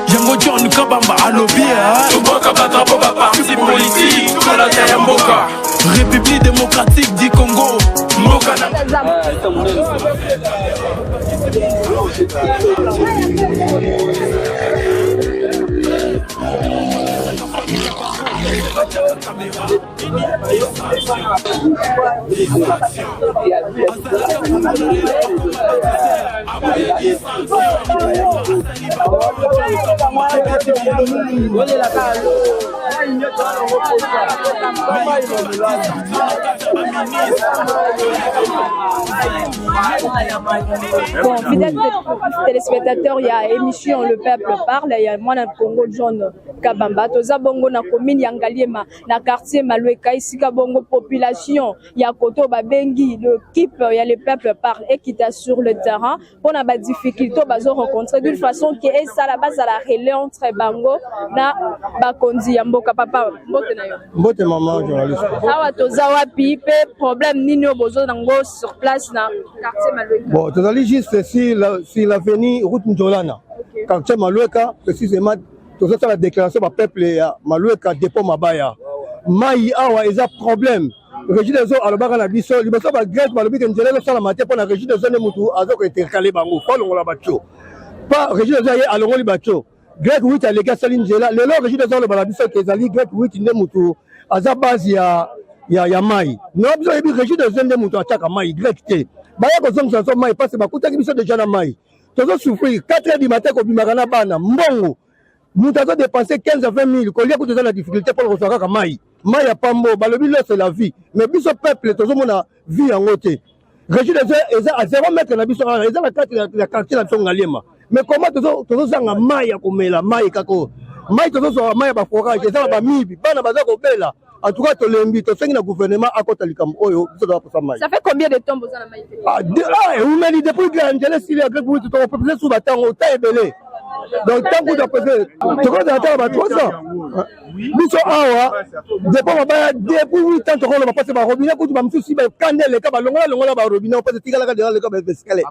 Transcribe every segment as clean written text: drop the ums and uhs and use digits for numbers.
Yango John Kabamba Alobia Toboka batrapo ba parti politique Tola ya mboka République démocratique du Congo Mboka na Bon, fidèles téléspectateurs, il y a émission Le Peuple Parle, il y a moi dans Congo John Kabamba, toza bongo na commune Yangaliema, na quartier Maloueka, ici bongo population, il y a Koto Babengi, l'équipe, il y a Le Peuple Parle et qui est sur le terrain, pour na ba difficulté bazo rencontrer d'une façon qui est ça la base à la relais entre bango na bakondi ya mboka papa mbote na yo. Mbote maman journaliste. Awa toza wapi pe problème nini bozo nango sur place na quartier Maloueka. Bon, tozali juste si l'avenue route Njolana. Quartier Maloueka précisément toza la déclaration ba peuple ya Maloueka dépôt Mabaya. Mai awa eza problème. Régime des eaux alobaka na biso liboso ba grève ba lobi que njela sala maté pour la régime des eaux ne mutu azoko intercaler bango fa longola bacho. Pas régime des eaux ya alongoli bacho. Grève 8 alega sali njela lelo régime des eaux ba biso que ezali grève 8 ne mutu aza base ya mai. Non biso yebi régime des eaux ne mutu ataka mai grève te. Baya ko zomsa so mai parce ba kutaki biso déjà na mai. Tozo souffrir 4h du matin ko bimaka na bana mbongo. Nous avons dépensé 15 à 20 000. Quand il y a la difficulté pour le recevoir comme Maï. Maï a pas mot. Balobi c'est la vie. Mais biso peuple, tout le monde a vie en côté. Régime des eaux, à 0 mètres na biso, ils ont la quartier la Tongalema. Mais comment tout ça nga Maï a comme la Maï kako. Maï tout ça Maï a pas forage. Ils ont pas mibi. Bana baza ko bela. En tout cas, tout l'invite. Tout ça le gouvernement à côté du Cameroun. Oyo, ça doit pas Maï. Ça fait combien de temps vous en avez Maï? Vous m'avez dit depuis que l'Angela s'il y a quelque chose, tout on peut plus sous bâtard au taille belé. Donc tant que tu as posé, tu vois d'attendre 3 ans. Nous sommes awa, depuis 8 ans, tu vas passer par robinet, tu vas me soucier de candel, les cabas, longola, robinet, on passe tirer la cadre, les cabas, escalade.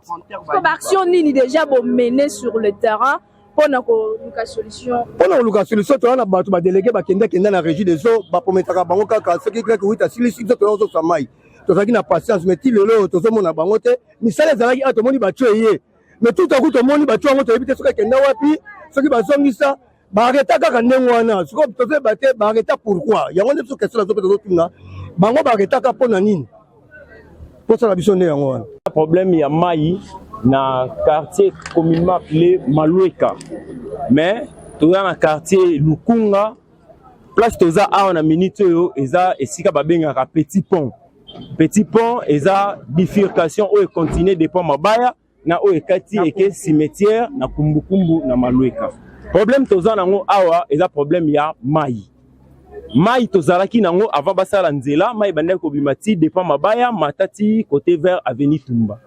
Comme action ni déjà vous mener sur le terrain pour la solution. Pour la solution, tu as délégué dans la régie des eaux, pour mettre à Bango, ce qui est que 8 à 6 autres sont mailles. Tu as une patience, mais tu le tu as mon Bangote, mais ça les a dit à tout le monde, il va mais tout à coup, tout le monde va tuer un éviter ce qui est nawapi, ce qui va sonner ça, barreta kakanengwana, ce qu'on peut battre, barreta pourquoi? Il y a une question sur la zone de Bango barreta kaponanine. Pour ça, la vision est en haut. Le problème, il y a Maï, dans le quartier communément appelé Maloueka. Mais, tu as un quartier Lukunga, place Toza a en minute, et ça, et si Kababenga a petit pont. Petit pont, et ça, bifurcation, où il continue de pont Mabaya. Na o ekati eke cimetière na kumbukumbu na Maloueka. Problème toza nango awa eza problème ya mai. Mai tozalaki nango avant basala nzela, mai bandeko kobimati dépend Mabaya matati côté vers avenue Tumba.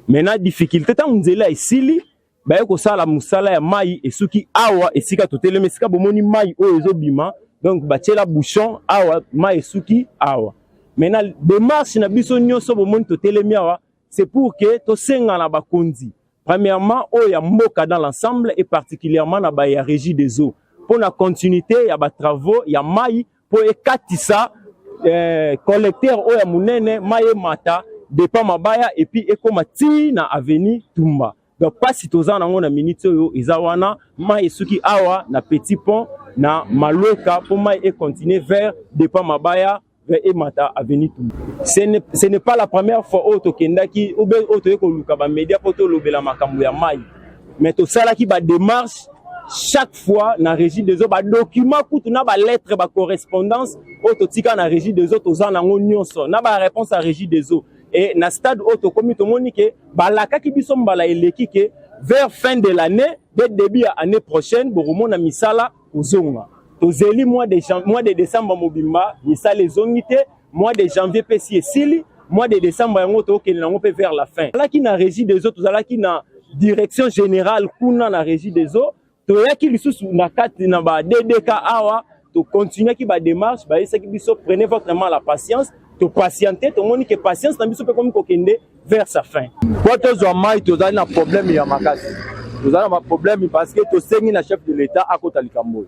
Maintenant difficulté ta nzela esili, ba ko sala musala ya mai esuki awa esika toteleme esika bomoni mai o ezobima, donc batiela bouchon awa mai esuki awa. Maintenant démarche na biso nyonso bomoni totelemi awa. C'est pour que to senga na bakondi. Premièrement, il y a mboka dans l'ensemble et particulièrement na ba ya régie des eaux. Pour la continuité, il y a ba travaux, il y a mai pour ekatisa collecteur o ya munene mai mata dépend Mabaya et puis ekomati na avenue Tumba. Donc pas si toza nango na minute yo ezawana mai suki awa na petit pont na Maloueka pour mai et continuer vers dépend Mabaya et Mata avenue Tumba. Ce n'est pas la première fois où Tokendaki ou bien où Tokoluka ba média pour lobela makambo ya mai. Mais to sala ki ba démarche chaque fois na régie des eaux ba document kutu na ba lettre ba correspondance au totika na régie des eaux toza nango nyonso na ba réponse à régie des eaux et na stade auto comité monique ba la ka ki biso mbala eleki ke vers fin de l'année dès début à année prochaine borumo na misala ozonga. Tozeli mois de décembre mobimba misa les ongité mois de janvier pesi esili mois de décembre yango to ke nango pe vers la fin là qui na régie des eaux tozala qui na direction générale kuna na régie des eaux to yaki lisusu na kati na ba DDK awa to continuer ki ba démarche ba esa ki biso prenez votre mal la patience to patienter to moni que patience na biso pe comme kokende vers sa fin kwa to zo mai tozali na problème ya makasi Nous avons un problème parce que tu sais le chef de l'État à côté de Likambo.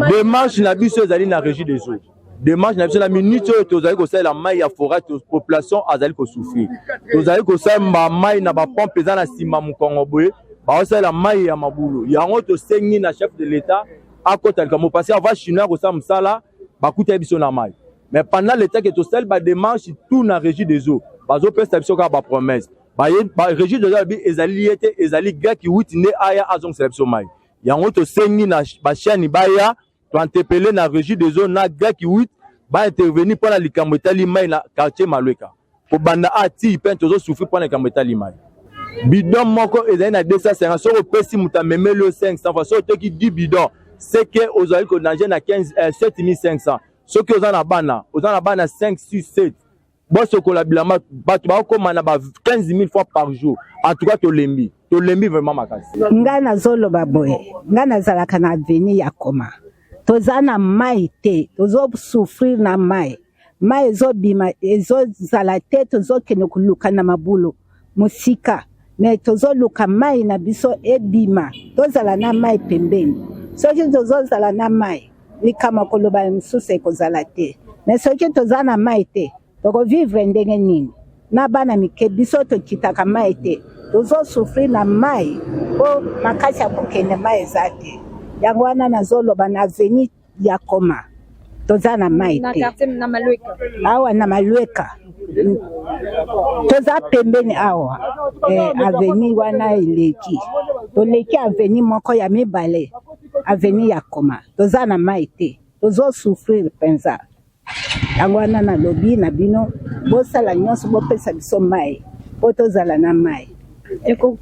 Démarche na biso ezali na régie des eaux. Démarche na biso la minute tu zali ko la maille ya forêt population azali ko souffrir. Tu zali ko ma maille na ba pompe za na sima mu Kongo boye. Ba ça la maille ya mabulu. Yango to sengi na chef de l'État à côté de Likambo parce que avant chinois ko sa msala ba kuta biso na maille. Mais pendant l'état que tu sais ba démarche tout na régie des eaux. Bazo pesa biso ka ba promesse. Ba régie des eaux ezali gars qui witine aya azong sélection maille. Yango to sengi na ba chaîne baya to interpeller na régie des zones na gars qui wit ba intervenir pour la likambo etali mai na quartier Malweka ko banda ati pen tozo souffrir pour la likambo etali mai bidon moko ezali na 250 so pesi muta memelo 500 fois so to ki 10 bidon c'est que ozali ko danger na 7500 so que ozana bana 5 6 7 bon ce ko la bilama batu ba ko mana ba 15000 fois par jour en tout cas to lembi vraiment makasi ngana zolo baboye ngana zalaka na avenir ya koma tozana mai te tozo souffrir na mai zo bima ezo zala te tozo kene kuluka na mabulu musika ne tozo luka mai na biso ebima tozala na mai pembeni soki tozo zala na mai likama koloba msuse kozala te mais soki tozana mai te toko vivre ndenge nini na bana mike biso tokitaka mai te tozo souffrir na mai o makasi ya kokende mai zate yango wana nazoloba na avenir ya koma toza na mai na te quartier na Malweka awa na Malweka toza pembeni awa avenir wana eleki toleki avenir moko ya mibale avenir ya koma toza na mai te tozo souffrir penza yango wana na lobi na bino bosala nyonso bopesa biso mai po tozala na mai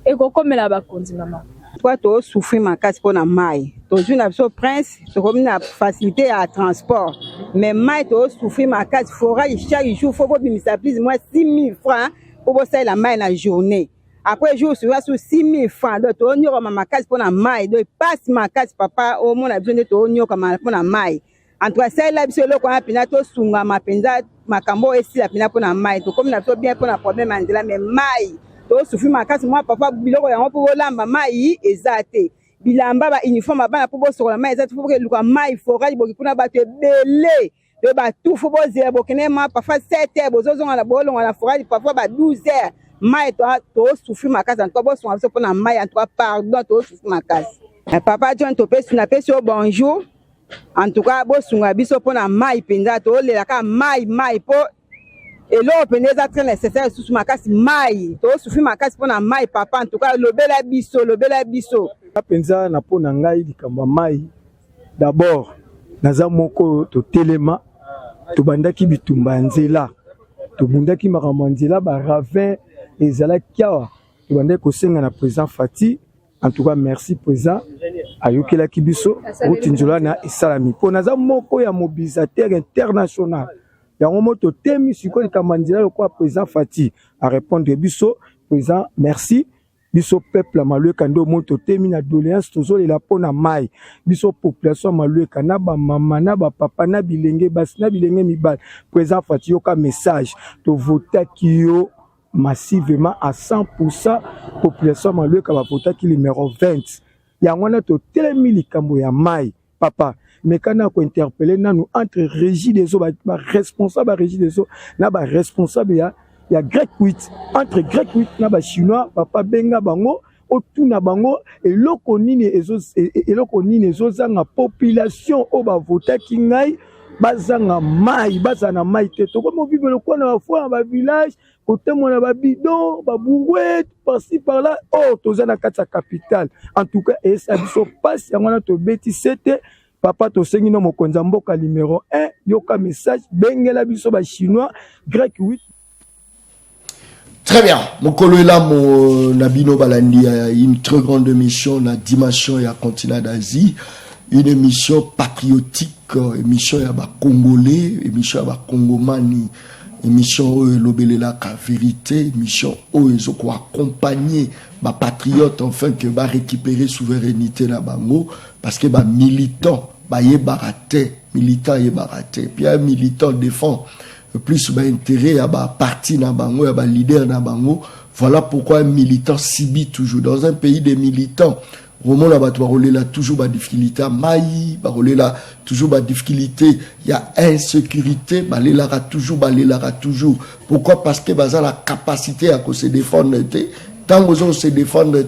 ekokomela bakonzi mama Toi, tu souffrir ma casse pour la maille. Tu as une prince, tu as une facilité à transport. Mais maille, tu souffrir ma casse. Il faudra chaque jour, il faut que tu me moi 6 000 francs pour bosser la maille la journée. Après, jour, tu vas sur 6 000 francs. Donc, tu as ma casse pour la maille. Donc, passe ma casse, papa, au moins, besoin de tu pour la maille. En tout cas, c'est là, c'est là qu'on a pinato sunga, ma penza, ma cambo, et si la pina pour la maille. Donc, comme on a bien pour la problème, mais maille. To souffrir ma casse moi papa biloko yango pour lamba mai ezate bilamba ba uniforme bana pour boso la mai ezate pour que luka mai fora liboki kuna bato belé de ba tout faut bozer bokene ma parfois 7h bozo la bolo la fora parfois ba 12h mai to souffrir ma casse en tout boso on pour na mai en tout pardon to souffrir ma casse papa John to pesi na pesi bonjour en tout cas boso ngabiso pour na mai penza to le la ka mai po et là, on peut être nécessaire sous ma casse maille. Tu as souffert ma casse pour la maille, papa. En tout cas, le bel abisso, le bel abisso. Penza na po nangai likamba mai. D'abord, naza moko to telema, to bandaki bitumba nzela. To bundaki maramanzela ba ravin ezala kiawa. To bandaki kosenga na président Fati. En tout cas, merci président. Ayokela kibiso, Rotinjola na esalami. Po naza moko ya mobilisateur international. Yango moto temi siko likamandila lokwa président Fati a répondre biso président merci biso peuple Malweka ndo moto temi na doléance tozo la pona mai biso population Malweka na ba mama na ba papa na bilenge basi na bilenge mibal président Fati yoka message to vota kiyo massivement à 100% population Malweka ba vota ki numéro 20 yango na to telemi likambo ya mai papa mais quand on interpellé nous entre régie des eaux responsable régie des eaux na ba responsable ya grec 8 entre grec 8 na ba chinois papa benga bango otuna bango eloko nini ezo zanga population o ba vota kingai bazanga mai bazana mai te to comme vivre le coin na fois ba village côté mona ba bidon ba bourouette par-ci par là oh tozana kata capitale en tout cas et ça biso passe yango to beti c'était papa to sengi no mokonza mboka numéro 1 yoka message bengela biso ba chinois grec 8. Très bien, mokolo là mo nabino balandi une très grande émission la dimension ya continent d'Asie, une émission patriotique, émission ya ba congolais, émission ya ba congomani, émission lobelela ka vérité, émission ils ont accompagner ba patriote enfin que va récupérer souveraineté na bango parce que ba militant ba yebaraté militant yebaraté puis un militant défend plus ba intérêt à ba parti na bango ya ba leader na bango Voilà pourquoi un militant subit toujours. Dans un pays des militants, Roman a toujours des difficultés. Maï, toujours des difficultés. Il y a insécurité, toujours. Pourquoi? Parce que la capacité à se défendre. Tant que on se défendre,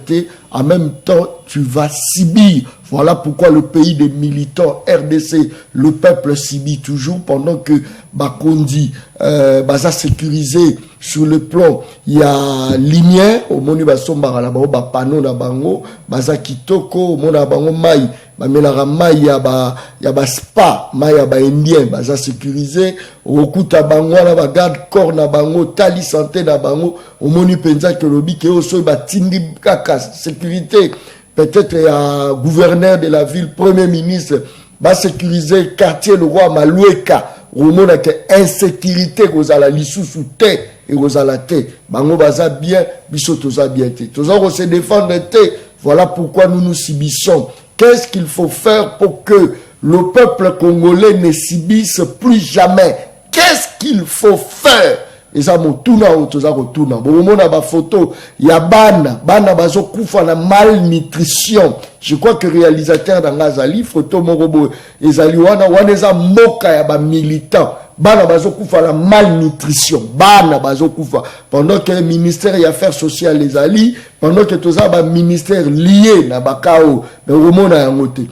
en même temps, tu vas subir. Voilà pourquoi le pays des militants, RDC, le peuple subit toujours pendant que Bakondi, Baza sécurisé sur le plan, il y a lumière, au moni Basomba, la panneau na bango, Baza Kitoko, au moni bango Maï, Bamelara Maï, y a spa, Maï, y a indien, Baza sécurisé, au Kuta bango, la garde corps na bango, tali santé na bango, au moni penza que le bique au sol, Batindi Kaka, sécurité. Peut-être il y a un gouverneur de la ville, premier ministre, va sécuriser le quartier, le roi Maloueka. Au monde a insécurité, vous allez l'issue sous terre et vous allez la terre. Bango baza bien, biso toza bien té. Toza on se défendre té. Voilà pourquoi nous nous subissons. Qu'est-ce qu'il faut faire pour que le peuple congolais ne subisse plus jamais? Qu'est-ce qu'il faut faire? Et ça mon tuna otoza ko tuna bon mona ba photo ya bana bazo kufa na malnutrition. Je crois que réalisateur dans Azali photo morobo ezali wana eza moka ya ba militant bana bazo kufa la malnutrition bana bazo kufa pendant que le ministère des affaires sociales les ali pendant que toza ba ministère lié na bakao mais romona ya ngote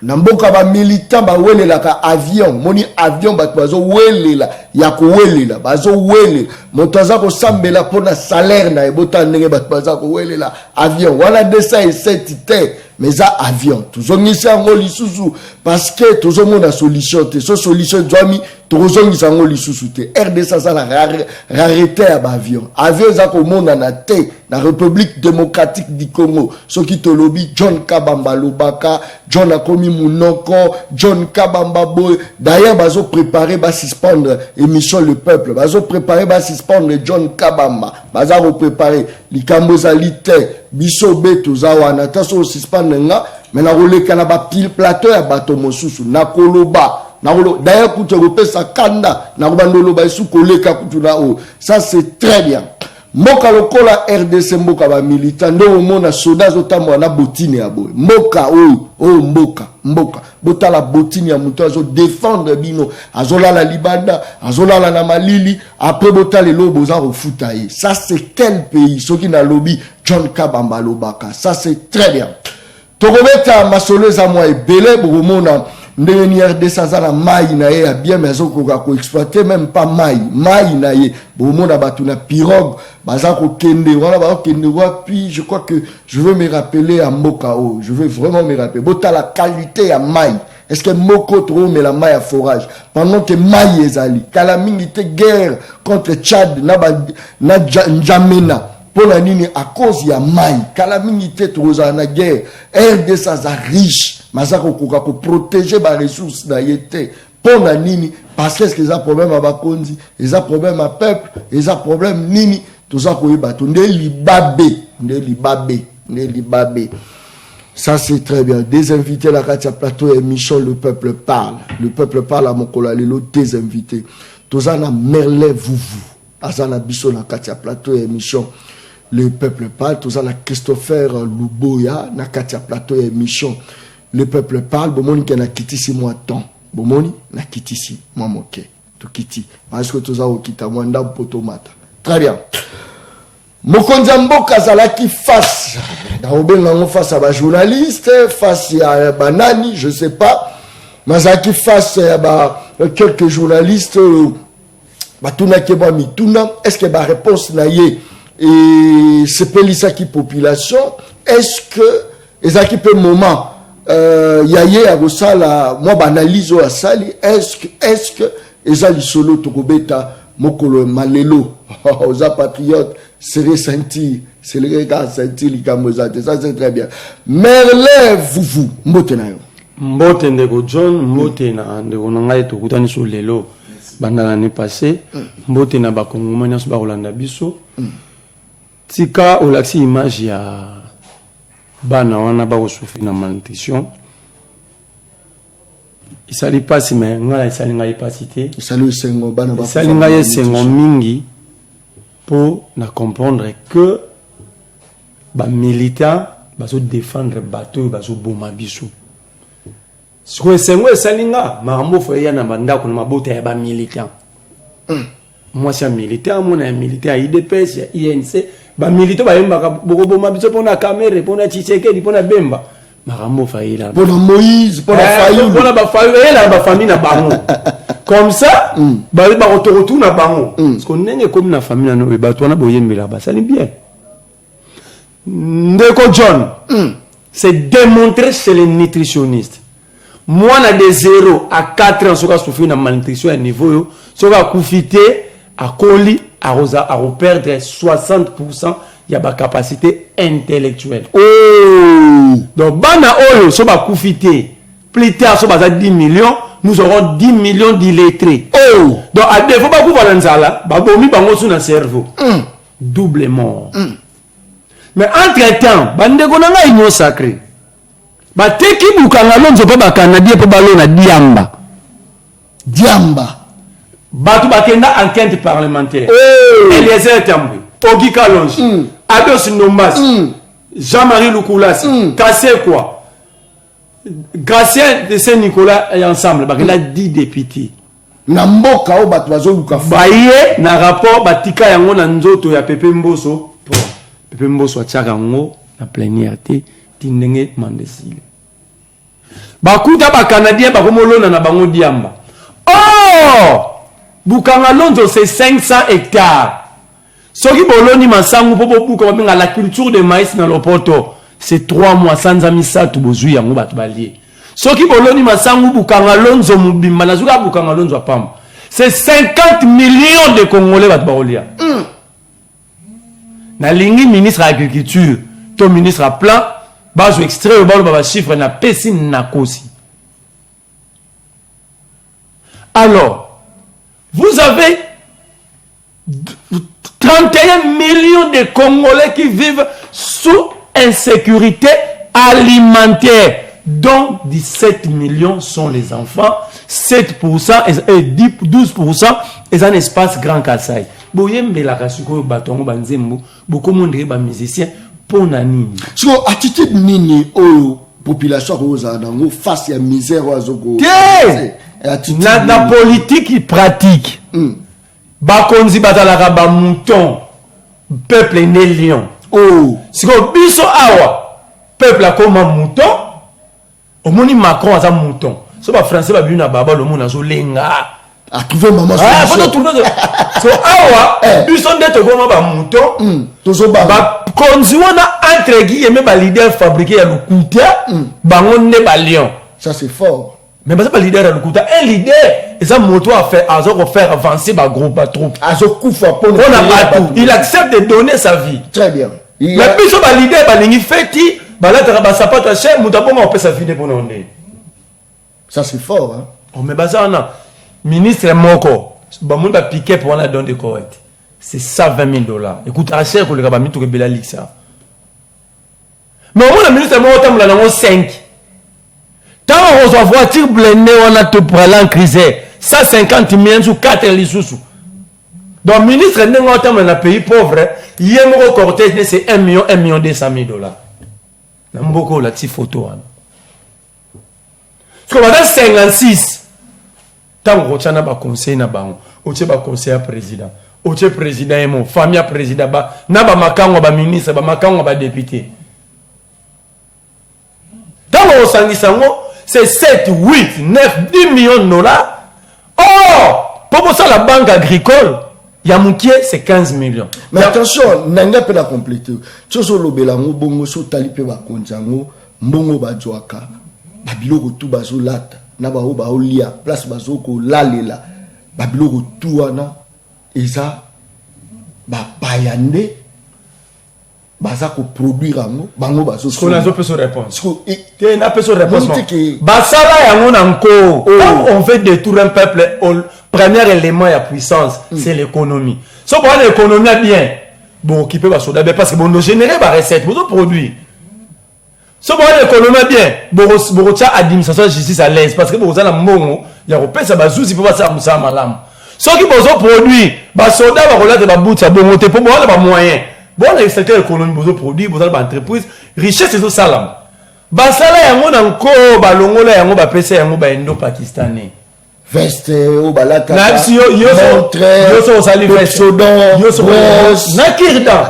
na mboka ba militant ba welela ka avion moni avion ba bazo welela ya ko welela bazo welela moto aza ko sambela pona salaire na ebota ndenge ba bazo ko welela avion wala desa et cette mais ça avion tozongisa ngo lisusu parce que tozomona solution te so solution doami tozongisa ngo lisusu te RDC ça la rareté ya ba avion za ko mona na te na République démocratique du Congo so ki tolobi John Kabamba Lobaka John akomi munoko John Kabamba boy d'ailleurs bazo préparer ba suspendre émission le peuple bazo préparer ba suspendre John Kabamba bazo préparer likambo zalite biso beto zawana taso suspendre nga mais na roleka na ba pile plateau ya bato mosusu na koloba na rolo d'ailleurs kuto repesa kanda na bandolo ba isu koleka kutuna o ça c'est très bien. Moka lokola RDC mboka ba militant ndo mona soda zotamwa na botine ya boy moka mboka botala botine ya muto azo défendre bino azola la libanda azola la na malili après botala lobo za refuta ye ça c'est quel pays soki na lobby John Kabamba Lobaka ça c'est très bien tokobeta masolo za moi ebele bomona ndeni RDC za na mai na ye ya bien mais azokoka ko exploiter même pas mai na ye bomona batu na pirogue bazako kende voilà ba kende puis je crois que je veux me rappeler à Mokao je veux vraiment me rappeler bota la qualité ya mai est-ce que moko trop mais la mai à forage pendant que mai ezali kala mingi te guerre contre Tchad na N'Djamena pour la nini à cause ya mai kala mingi te trop na guerre RDC za riche mazako koka ko protéger ba ressources na yete pour la nini parce que les problème à Bakondi les problème à peuple les problème nini tout ça ko bato ndeli babe ça c'est très bien des invités la Katia plateau émission le peuple parle à Mokolo lelo des invités tout ça na Merlin Vuvu azana biso na Katia plateau émission le peuple parle tout ça na Christopher Luboya na Katia plateau émission le peuple parle bomoni ke na kitisi moi temps bomoni na kitisi moi moke to kiti parce que tout ça okita moi nda potomata très bien mokonzi mboka zalaki face na obenga face à ba journaliste face à banani je sais pas mazaki face à ba quelques journalistes batuna ke ba mituna est-ce que ba réponse na ye et c'est pelisa qui population est-ce que ezaki pe moment yaye a gosala moi banalize o asali est-ce que ezali solo tokobeta mokolo malelo aux patriotes serait sentir c'est le gars sentir likamozate ça c'est très bien Merlin Vuvu mbote na yo mbote ndeko John mbote na ndeko ngai tokutani so lelo banda l'année passée mbote na bakongomani so bakolanda biso tika olaksi image ya bana wana ba osufri na malnutrition isali pasi mais ngala isali ngai pasité isali sengo bana ba isali ngai sengo mingi pour na comprendre que ba militant bazo défendre bateau bazo boma biso. Ce que c'est moi salinga marambo foya na banda ko na mabota ya ba militant. Moi c'est un militant, moi un militant à IDPS, INC, ba militant ba yemba boko boma biso pona caméra, pona Tshisekedi, pona Bemba. Marambo foya pona Moïse, pona Fayulu, pona ba Fayulu et la ba famille na bango. Comme ça, ba retour na bango. Parce qu'on n'est comme na famille na no ba to na boyembela ba ça bien. Ndeko John, c'est démontré chez les nutritionnistes. Moi, on a de 0 à 4 ans, on souffrir de malnutrition à niveau, on va profiter à colis, à perdre 60% de la capacité intellectuelle. Oh! Donc, bana oyo, on va profiter. Plus tard, on va 10 millions, nous aurons 10 millions d'illettrés. Oh! Donc, à défaut, on va faire ça, on va faire un cerveau. Double mort. Mais entre-temps, bandeko nanga union sacrée. Ba teki bukanga lonzo pa ba Canadien pa balona diamba. Diamba. Batu bakenda enquête parlementaire. Eliezer Tambwe, Ogi Kalonji, Ados Nombas, Jean-Marie Lukulas, Kassé quoi. Gracien de Saint-Nicolas et ensemble, bakenda 10 députés. Na mboka o batu bazo luka. Baye na rapport batika yango na nzoto ya Pepe Mboso. Pepe Mboso atiaka ngo na plénière te tindenge mandesile. Bakuta ba Canadien bakomolona na bango diamba. Oh! Bukanga Lonzo c'est 500 hectares. Soki boloni masangu popo buka babenga la culture de maïs na Lopoto, c'est 3 mois sans amisa tu bozui yango batu balie. Soki boloni masangu Bukanga Lonzo mubimba na zuka Bukanga Lonzo apam. C'est 50 millions de Congolais batu baolia. Na lingi ministre de l'agriculture, ton ministre à plan, base extrait au bas chiffre na pesi na kosi. Alors, vous avez 31 millions de Congolais qui vivent sous insécurité alimentaire, dont 17 millions sont les enfants, 7% et 12% est un espace Grand Kassai. Boyembe la kasuko batongo banzembo beaucoup monde ba musicien pour nani. So attitude nini o population rosa dango face à misère oazoko. La politique pratique. Ba konzi batala ba mouton peuple né lion. Oh, si ko biso awa peuple comme un mouton. Au moni Macron a un mouton. So ba français ba bina baba le monde azo lenga. A trouver maman so awa bison de goma ba mouton tozo ba konzi wana entre guillemets ba leader fabriqué ya lukuta bango ne ba lion. Ça c'est fort. Mais pas leader ya lukuta, un leader et ça moto a fait faire avancer ba groupe ba troupe. Il accepte de donner sa vie. Très bien. Mais bison ba leader ba lingi feti ba la ba sapata cher mutabonga on peut sa vie de bonne. Ça c'est fort hein. On me bazana ministre Moko, bamonda piqué pour la donne de correct. C'est ça $20 000. Écoute, à cher que le gars tout que bela ça. Mais au moins le ministre Moko tam la nango 5. Tant on reçoit voiture blindée on a tout pour aller en crise. 150 millions sur 4 lisous. Donc ministre Nengo tam dans pays pauvre, yemo cortège c'est 1 million 200 000 $. Namboko la petite photo. Parce que dans 56 tant que tu as un conseil, tu as un conseiller président, tu as un président, famille président, tu as un ministre, tu as un député. Tant que tu as c'est 7, 8, 9, 10 millions de dollars. Oh! Pour ça, la banque agricole, Yamoukie, c'est 15 millions. Mais attention, Nanga peut la compléter. Tu as le Belango, Bongo, Sotalipe, Bakonjango, Mbongo, Badjouaka, Babilo, Tubazo, Lata. Naba oba olia place bazoko lalela babilo tuana eza ba bayande bazako produire ango bango bazo ce qu'on a peu sur réponse te na peu sur réponse basala yango nanko quand on veut détruire un peuple premier élément ya puissance c'est l'économie so pour l'économie bien bon qui peut basoda parce que bon nous générer ba recette bon produit. Si vous avez l'économie bien, vous avez l'administration de justice à l'aise. Parce que vous avez un mongo, il y a un peu de bazou, il peut pas faire ça malam. Ceux qui besoin produit, bah soldats va relancer ba bout ça bon monter pour moi ba moyen. Bon le secteur économique besoin produit, besoin ba entreprise, richesse c'est au salam. Ba sala yango na ko ba longola yango ba pesa yango ba indo pakistanais. Veste au balata. Na si yo so sali veste. Yo so na kirda.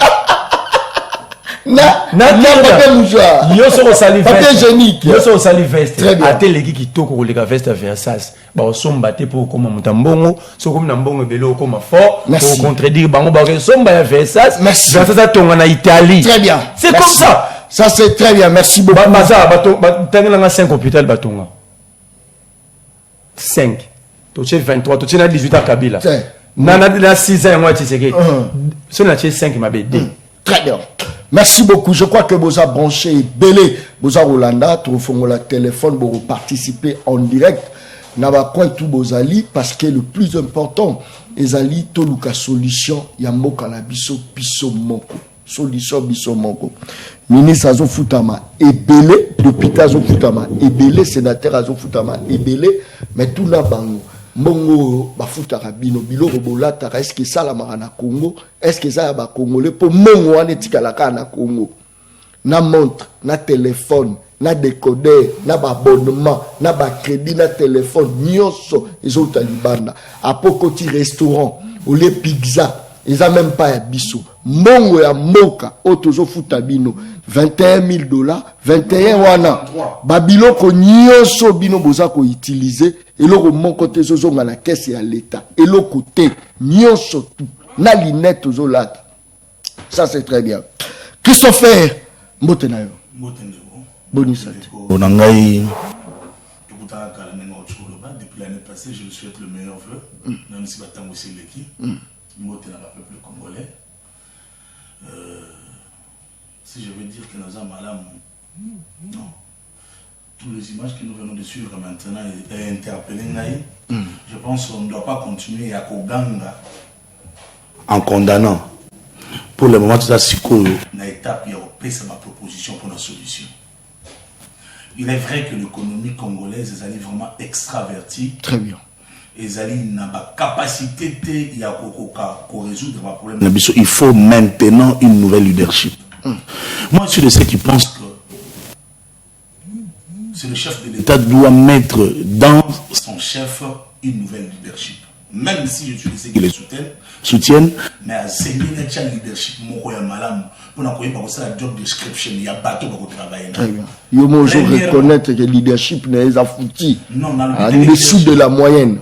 Yo so sali veste. Yo so sali veste. Atele ki toko ko leka veste Versace. Ba somba te pour comme mutambongo, so comme na mbongo belo comme fort pour contredire bango ba somba ya Versace. Versace tonga na Italie. Très bien. C'est comme ça. Ça c'est très bien. Merci beaucoup. Baza tangela 5 hôpital batonga. 5. Tu 23, tu as 18 ans Kabila. Nana 6 ans moi tu sais que. Ce n'a 5 m'a bédé. Très bien. Merci beaucoup. Je crois que vous avez branché Belé, vous avez Rolanda, vous avez le téléphone pour participer en direct. N'ava quoi tout vos alliés parce que le plus important, les alliés toluka solution yamoka na biso biso moko. Solution biso moko. Ministre azo futama ebele, député azo futama ebele, sénateur azo futama ebele, mais tout na bango. Mongo bafutaka bino biloko bolata est-ce que ça la marana Congo, est-ce que ça ba congolais pour mongo anetika la kana Congo. Na montre, na téléphone, na décodeur, na abonnement, na ba crédit, na téléphone, nyonso ezo talibanda. Apokoti restaurant, ou les pizza, ils a même pas biso. Mongo ya moka otozo futa bino $21,000, 21 wana. Babiloko nyonso bino boza ko utiliser eloko moko te zozonga na caisse ya l'état. Eloko te nyonso tout na linette ozo lata. Ça c'est très bien. Christopher Mbotenayo. Bonisate. Onangai depuis l'année passée, je lui souhaite le meilleur vœu. Même si Batango aussi l'équipe. Mbotena va peuple congolais. Si je veux dire que nous avons malade, non. Toutes les images que nous venons de suivre maintenant et interpeller, je pense qu'on ne doit pas continuer à Koganga en condamnant. Pour le moment, tout ça, c'est quoi? Dans l'étape, il y a ma proposition pour la solution. Il est vrai que l'économie congolaise est vraiment extravertie. Très bien. Et Zali n'a pas capacité de résoudre le problème. Il faut maintenant une nouvelle leadership. Moi, je suis de ceux qui pensent que c'est le chef de l'État doit mettre dans son chef une nouvelle leadership. Même si je suis de ceux qui les soutiennent. Mais à ce leadership, moi, pour la job description, il y a bateau pour travailler. Il faut reconnaître que le leadership n'est pas foutu. En dessous de la moyenne.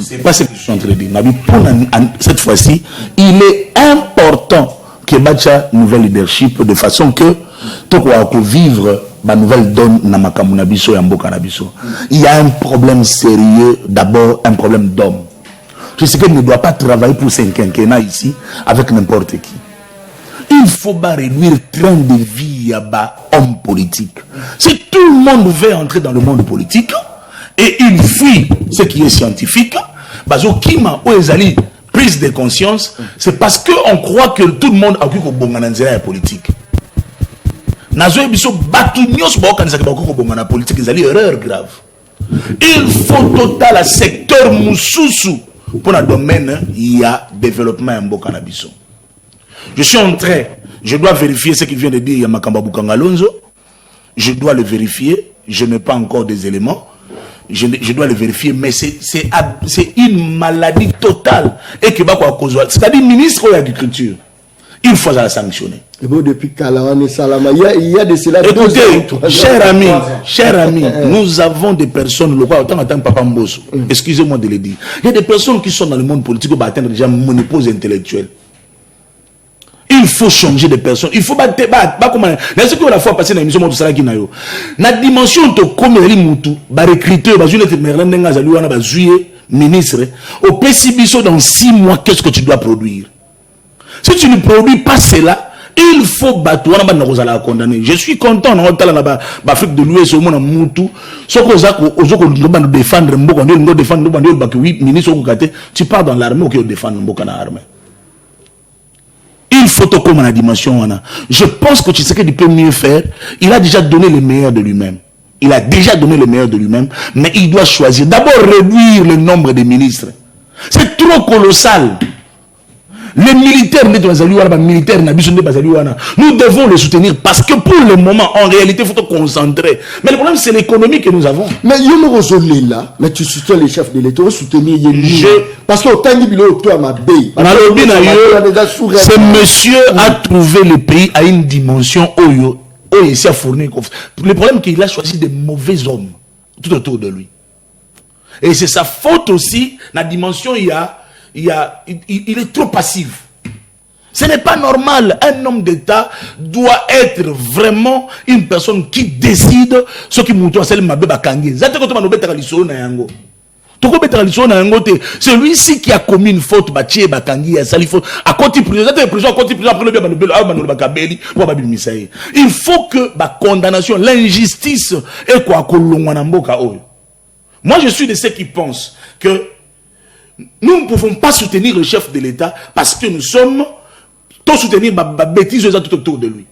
C'est pas ce que je suis en train de dire. Cette fois-ci, il est important que Bacha nouvelle leadership de façon que tout vivre ma nouvelle donne na makamuna biso ya mboka na biso. Il y a un problème sérieux, d'abord un problème d'homme. Je sais qu'il ne doit pas travailler pour 5 quinquennats ici avec n'importe qui. Il faut pas réduire train de vie à homme politique. Si tout le monde veut entrer dans le monde politique et il fuit ce qui est scientifique, bazo kima ou ezali prise de conscience, c'est parce qu'on croit que tout le monde a occupé la politique. Nazo biso batu nyos ba kanisa ke ba ko bongana politique ezali erreur grave. Il faut total à secteur mususu pour le domaine il y a développement en Mboka na biso. Je suis en train, je dois vérifier ce qu'il vient de dire Yamakamba Bukanga Lonzo. Je dois le vérifier, je n'ai pas encore des éléments. Je dois le vérifier, mais c'est une maladie totale. Et que c'est-à-dire ministre de l'agriculture. Il faut la sanctionner. Et bon, depuis Kalawane Salama, il y a de cela. Écoutez, cher ami, nous avons des personnes, le quoi, autant Papa Mbosso, excusez-moi de le dire. Il y a des personnes qui sont dans le monde politique pour atteindre déjà monopole intellectuel. Il faut changer de personnes. Il faut pas comment. N'est-ce que la fois passée dans l'émission de Salaki Nayo. La dimension de comme les moutou, ba recruteur, ba june te merlande nga zalu wana ba juillet ministre. Au PCBISO dans 6 mois, qu'est-ce que tu dois produire? Si tu ne produis pas cela, il faut battre. Condamner. Je suis content dans l'Afrique de l'Ouest au monde moutou. Ce qu'on défendre, tu pars dans l'armée ou que défendre l'armée. Il faut comme la dimension. Je pense que tu sais qu'il peut mieux faire. Il a déjà donné le meilleur de lui-même. Il a déjà donné le meilleur de lui-même. Mais il doit choisir. D'abord réduire le nombre de ministres. C'est trop colossal. Les militaires, nous devons les soutenir parce que pour le moment, en réalité, il faut te concentrer. Mais le problème, c'est l'économie que nous avons. Mais là, mais tu soutiens les chefs de l'État, soutenir parce que autant de bilo toi ma baie. Ce monsieur a trouvé le pays à une dimension où il s'est fourni. Le problème, c'est qu'il a choisi des mauvais hommes tout autour de lui. Et c'est sa faute aussi, la dimension, il est trop passif. Ce n'est pas normal. Un homme d'État doit être vraiment une personne qui décide ce qui montre à celle de Bakangi. Celui-ci qui a commis une faute, il faut que la condamnation, l'injustice et quoi. Moi, je suis de ceux qui pensent que nous ne pouvons pas soutenir le chef de l'État parce que nous sommes tous soutenir les bêtises tout autour de lui.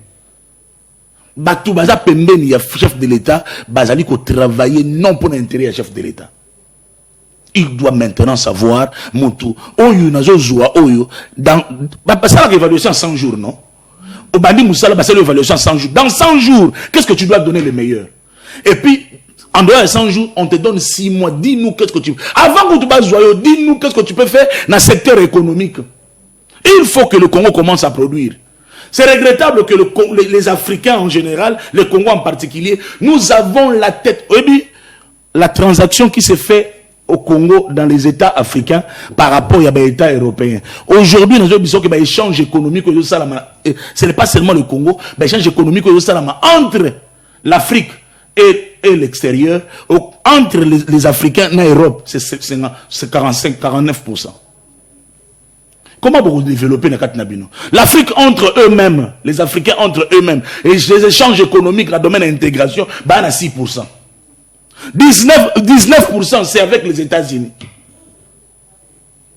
Batou baza pembeni ya chef de l'État, bazali ko travailler non pour l'intérêt du chef de l'État. Il doit maintenant savoir montou oyo nazo zoa oyo dans ça l'évaluation en 100 jours non. Au bandi musala ba l'évaluation en 100 jours. Dans 100 jours, qu'est-ce que tu dois donner le meilleur? Et puis en dehors de 100 jours, on te donne 6 mois. Dis-nous qu'est-ce que tu peux. Avant que tu passes joyeux, dis-nous qu'est-ce que tu peux faire dans le secteur économique. Il faut que le Congo commence à produire. C'est regrettable que les Africains en général, le Congo en particulier, nous avons la tête. Oui, la transaction qui se fait au Congo dans les États africains par rapport à l'État européen. Aujourd'hui, nous avons besoin que l'échange économique, ce n'est pas seulement le Congo, l'échange économique entre l'Afrique et l'extérieur, entre les Africains et l'Europe, c'est 45-49%. Comment vous développer l'Afrique entre eux-mêmes, les Africains entre eux-mêmes, et les échanges économiques, dans le domaine de l'intégration, à 6%. 19% c'est avec les États-Unis.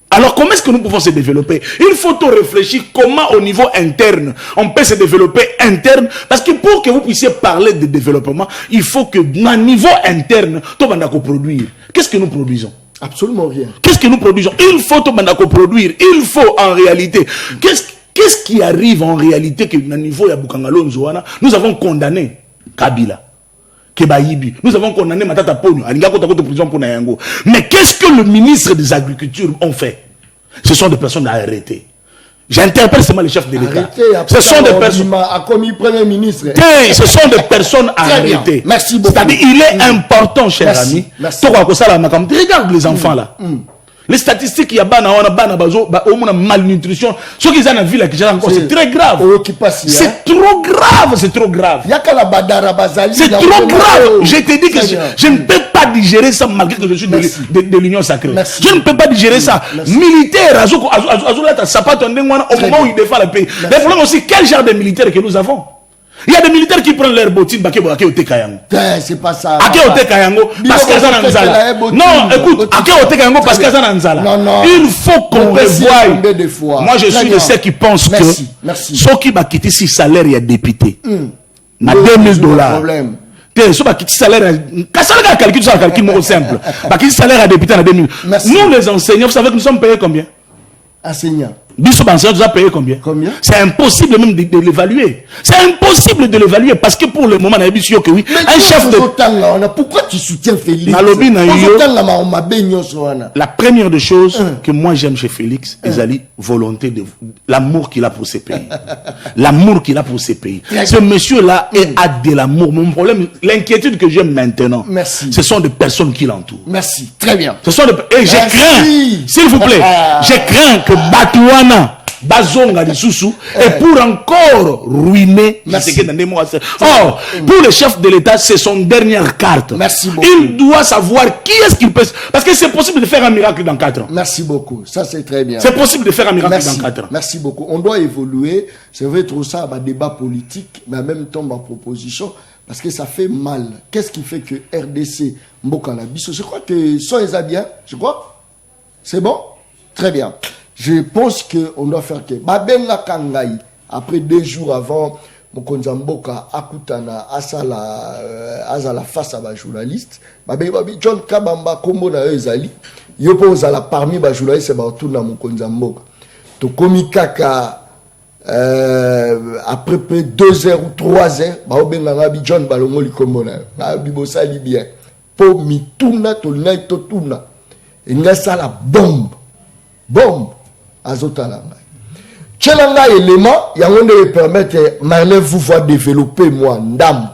Alors comment est-ce que nous pouvons se développer? Il faut tout réfléchir comment au niveau interne on peut se développer interne, parce que pour que vous puissiez parler de développement, il faut que à niveau interne, tout le monde produire. Qu'est-ce que nous produisons? Absolument rien. Qu'est-ce que nous produisons? Il faut tout le monde produire. Il faut en réalité. Qu'est-ce qui arrive en réalité que au niveau de Bukangalo Nzoana, nous avons condamné Kabila. Kebayibi. Nous avons condamné Matata Ponyo. Mais qu'est-ce que le ministre des Agricultures ont fait? Ce sont des personnes à arrêter. J'interpelle seulement les chefs de l'État. Ce sont des personnes. Comme Premier ministre. Ce sont des personnes à arrêter. Merci beaucoup. C'est-à-dire, il est important, cher ami. Regarde les enfants là. Les statistiques, il y a malnutrition. Ceux qui sont dans la ville, c'est très grave. C'est trop grave, c'est trop grave. C'est trop grave. Je te dis que je ne peux pas digérer ça malgré que je suis de l'Union sacrée. Je ne peux pas digérer ça. Militaire, au moment où il défend le pays. Le problème aussi, quel genre de militaire que nous avons? Il y a des militaires qui prennent leur bottine, c'est pas ça. Parce que non, écoute, parce que il faut qu'on revoie. Moi, je suis de ceux qui pensent que ceux qui va quitter si salaire, il y a député. À $2000. Si tu salaire, calcul simple. Si salaire à député à 2000. Nous, les enseignants, vous savez que nous sommes payés combien? Enseignants. Nous a payé combien? C'est impossible même de l'évaluer. C'est impossible de l'évaluer parce que pour le moment, on a vu que oui. Un chef de. Pourquoi tu soutiens Félix? La première des choses que moi j'aime chez Félix, c'est volonté de l'amour qu'il a pour ses pays. L'amour qu'il a pour ses pays. Ce monsieur-là a de l'amour. Mon problème, l'inquiétude que j'ai maintenant, ce sont des personnes qui l'entourent. Merci. Très bien. Ce sont des. Et j'ai craint, s'il vous plaît, j'ai craint que Batouana Bazonga de Soussou et pour encore ruiner. Or, pour le chef de l'État, c'est son dernière carte. Merci beaucoup. Il doit savoir qui est-ce qu'il peut. Parce que c'est possible de faire un miracle dans 4 ans. Merci beaucoup. Ça, c'est très bien. C'est possible de faire un miracle dans 4 ans. Merci beaucoup. On doit évoluer. C'est vrai, trop ça, un débat politique, mais en même temps, ma proposition, parce que ça fait mal. Qu'est-ce qui fait que RDC, Mbokanabiso, je crois que ça est bien. Je crois. C'est bon? Très bien. Je pense qu'on doit faire que Babenga Kangai, après 2 jours avant, mokonza mboka akutana azala face à ba journaliste babi John Kabamba kombo na yo ezali yo po ozala parmi ba journaliste ba tuna mokonza mboka to komi kaka après près 2 heures ou 3 heures ba obenga ngabi John balongo likombo na yo ngabi bosali bien po mituna to ngai to tuna nga sala bombe azotala ngai tchelanga élément yango nde permettre Marley vous voir développer moi ndam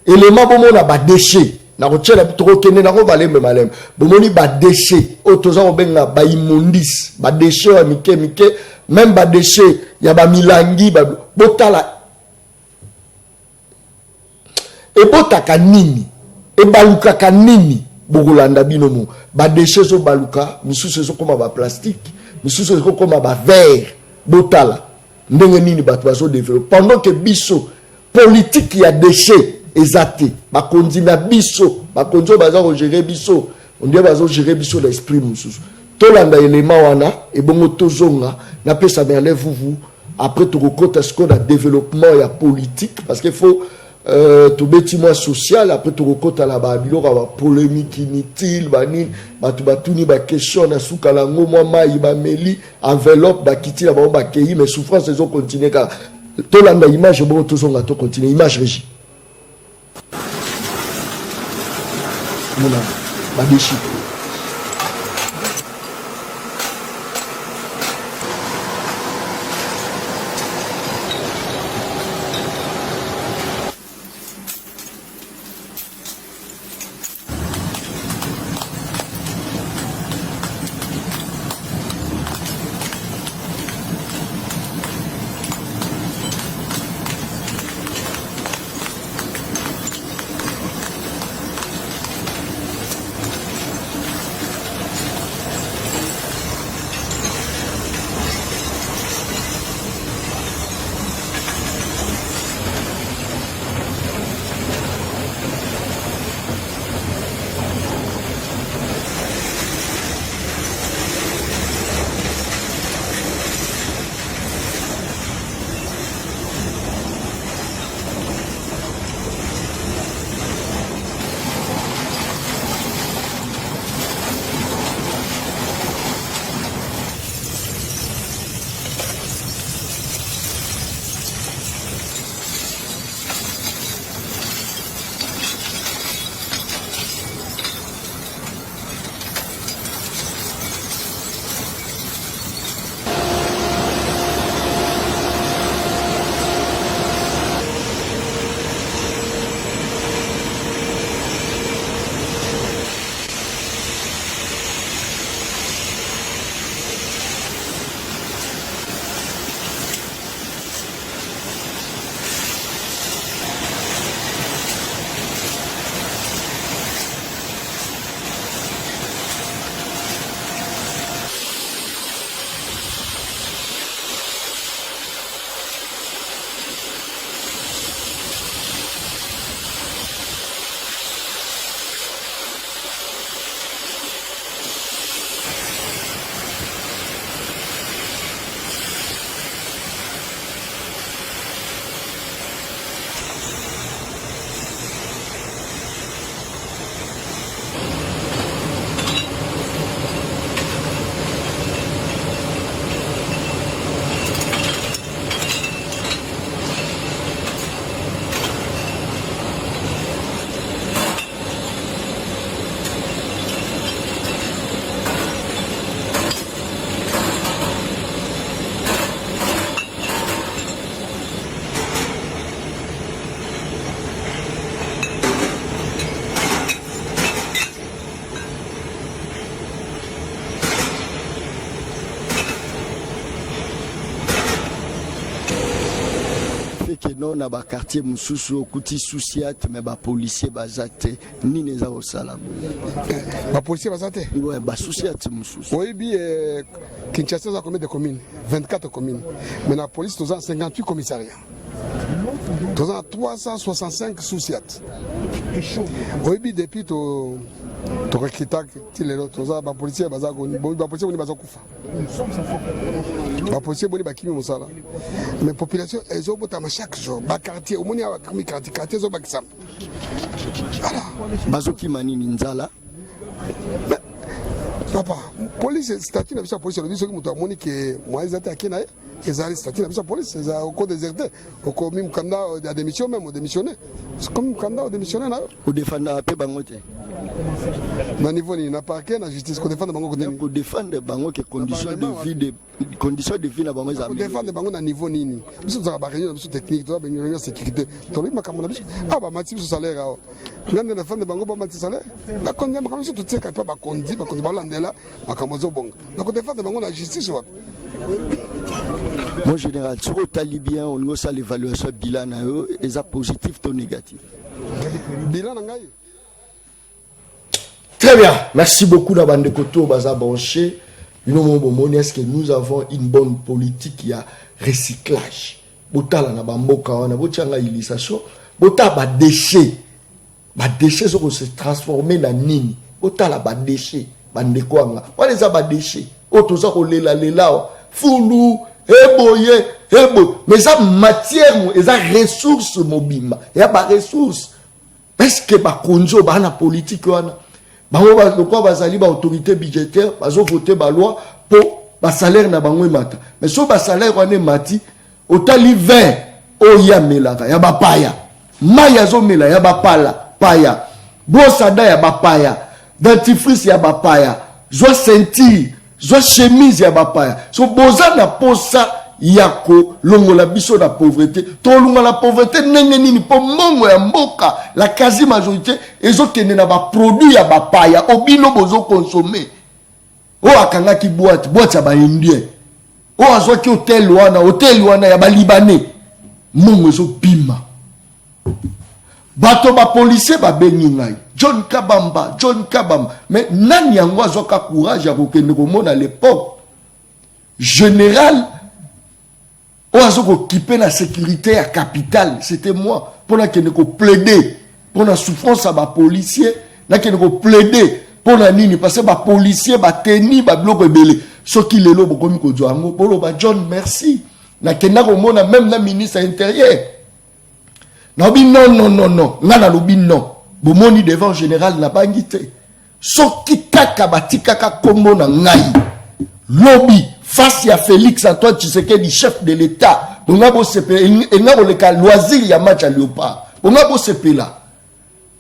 élément bomona ba déchet na ko tchela bitoko kende na ko balembe malem bomoni ba déchet otoza ko benga ba immondice ba déchet wa mike même ba déchet ya ba milangi ba botala e botaka nini e baluka ka nini bokolanda binomo ba déchet so baluka misusu so koma ba plastique misusu so koma ba verre botala ndenge nini bato bazo développer pendant que biso politique ya déchet ezate bakonzi na biso bakonzo baza ko gérer biso on dit bazo gérer biso l'esprit mususu tolanda élément wana et bongo tozonga na pesa merle vous après to kokota ce qu'on a développement ya politique parce qu'il faut to bâtiment social après to kokota la ba biloko ba polémique inutile bani batu batuni ba question na suka la ngomwa mai ba meli enveloppe ba kiti la ba kei mais souffrance ils ont continué car tolanda image bongo tozonga to continuer image régie mona ba déchi que non na ba quartier mususu okuti souciat mais ba policier bazate ni neza au sala ba policier bazate ouais ba souciat mususu oui bi Kinshasa a combien de communes 24 communes mais la police tous 58 commissariats tous 365 souciat oui bi depuis to tokakita ti lelo toza bapolisier bapolisier boni baza kufa bapolisier boni bakimi mosala mais population ezobotama chaque jour bakartier omoni awa quartier ezobakisama voilà bazokima nini nzala papa police statut na biso police lobi soki moto amoni ke moise ate akena ye ezali statut na biso police eza oko déserté oko mi mukanda ya démission même au démissionner comme mukanda au démissionner na ko défendre pe bango te na niveau ni na parquet na justice ko défendre bango ko défendre bango que conditions de vie na bango ko défendre bango na niveau nini biso za ba réunion biso technique to ba réunion sécurité to li makamona biso ba mati biso salaire awo ngande na défendre bango ba mati salaire na kondia makamona biso to tseka pa ba kondi ba landela makamona zo bonga na ko défendre bango na justice wa. Mon général, sur le talibien, on a l'évaluation bilan, est-ce positif ou négatif? Bilan, très bien, merci beaucoup d'avoir de Koto Baza Branché. Est-ce que nous avons une bonne politique, il y a recyclage? Botala na bamboka wana bochanga ilisation, bota ba déchets sont se transformer na nini? Botala ba déchets, bandeko anga. Wale za ba déchets. Otoza ko lela fulu eboye mais ça matière et ça ressources mobima ya ba ressources est-ce que ba konzo ba na politique wana bango ba lokwa bazali ba autorité budgétaire bazo voter ba loi pour ba salaire na bango mata mais so ba salaire wana mati otali 20 oya melaka ya ba paya maya zo mela ya ba paya bosada ya ba paya dentifrice ya ba paya zo sentir zo chemise ya bapaya so boza na posa yako longola biso na pauvreté to longola la pauvreté nenge nini po mongo ya mboka la quasi majorité ezokende na ba produit ya bapaya obino bozo consommer o akanga ki boîte ya ba indien o azwaki hotel wana ya ba libanais mongo ezo bima bato ba policier ba bengi ngai John Kabamba mais nani yango azoka courage ya kokende komona à l'époque général o azoko occupé la sécurité à capitale c'était moi pour la kende ko plaider pour la souffrance à ba policier na kende ko plaider pour la nini parce que ba policier ba teni ba bloko ebele soki lelo bokomi ko joango polo ba John merci na kenda ko mona même la ministre intérieur non ngana lobi non bomoni devant général na bangité soki kaka batikaka kombo na ngai lobby face à Félix Antoine Tshisekedi chef de l'état bonga bo sepe ngabo le ka loisir ya match à Léopard bonga bo sepela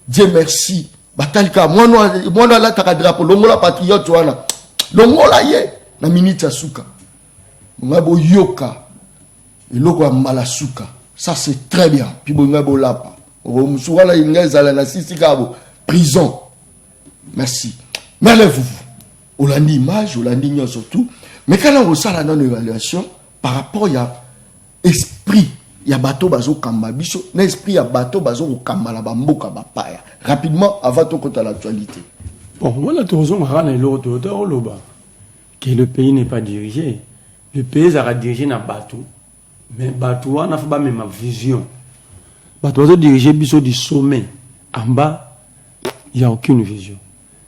Dieu merci batalika mwana la taka drapeau longola patriote wana longola ye na minute suka bonga bo yoka eloko ya malasuka. Ça c'est très bien. Puis bon ngabo lapa. Omusura ingeza na sisi kabo prison. Merci. Mais lève-vous. Olandi image, olandi nyo surtout. Mais quand on reçoit la non-évaluation par rapport à esprit, il y a bateau bazo kamba biso, l'esprit ya bateau bazo kamba la bamboka bapaya. Rapidement avant ton compte à l'actualité. Bon, voilà tout raison marana l'autre loba que le pays n'est pas dirigé. Le pays sera dirigé dans bateau. Mais bateau on a fait même ma vision. Bateau doit diriger biso du sommet. En bas, il n'y a aucune vision.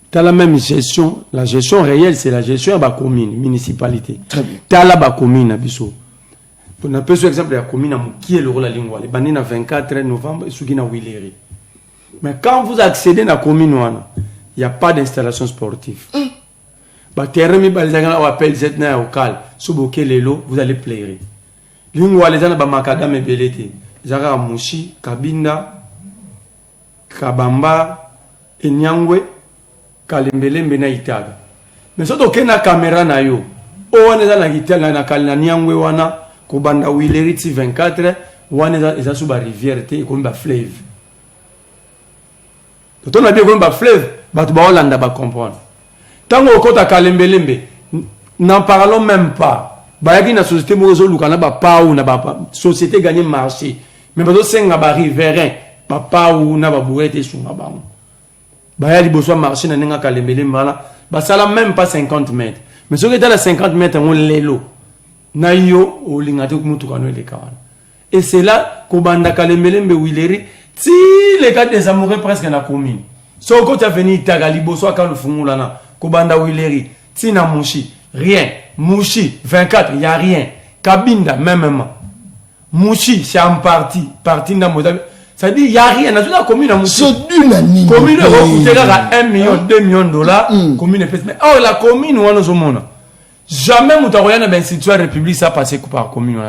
Tu as la même gestion. La gestion réelle, c'est la gestion de la commune, municipalité. Tu as la commune, biso. On a peu sur exemple la commune qui est le rôle de la lingua. Les bandits 24 novembre et ceux qui n'ont Willery. Mais quand vous accédez à la commune, il n'y a pas d'installation sportive. Terrain, on appelle Zetna au cal. Souboke Lelo, vous allez plaire. Lingua les gens ba makadam ebelete zaka mushi kabinda kabamba enyangwe kalembelembe na itaga mais soto kena caméra na yo o wana za na kitala na kalina nyangwe wana ko banda Willery 24 wana za suba rivière te ko mba fleuve to na bien ko mba fleuve ba to ba Hollande ba comprendre tango okota kalembelembe n'en parlons même pas. Bayaki na société mozo lukana ba pau na ba société gagner marché mais bazo senga ba riverain ba pau na ba bourete sunga ba bayali boso marché na ninga kalembele mala ba sala même pas 50 mètres mais ce qui est à 50 mètres on lelo na yo o lingate mutu kano le kawana et c'est là ko banda kalembele mbe Willery ti les cas des amoureux presque na commune Soko tu as venu Tagalibo, soit quand le Fungulana, Kobanda Wileri, Tina Mouchi, rien. Mouchi, 24, il n'y a rien. Kabinda, même. Mouchi, c'est en partie d'un modèle. Ça dit, il n'y a rien. Dans la commune à Mouchi. La commune va coûter 1 million, 2 millions de dollars. Commune mais oh, la commune, on a au monde. Jamais Moutaroyan a bien situé la République, ça passe par commune.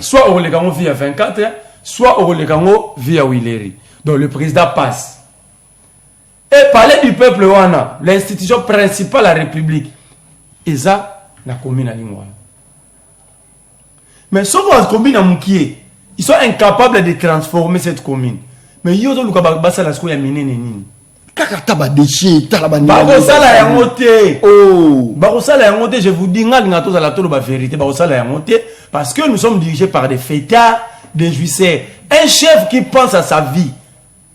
Soit au Legango via 24, soit au Legango via Wileri. Donc le président passe. Et parler du peuple, l'institution principale de la République, et ça, la commune à Lingouana. Mais sauf la commune à Moukié, ils sont incapables de transformer cette commune. Mais ils ont basa la scola miné nini. Kakata ba déchet, talaba ni. Bakosala ya ngote. Oh. Bakosala ya ngote, je vous dis nga to za la tolo ba vérité, bakosala ya ngote parce que nous sommes dirigés par des fêtards, des jouisseurs. Un chef qui pense à sa vie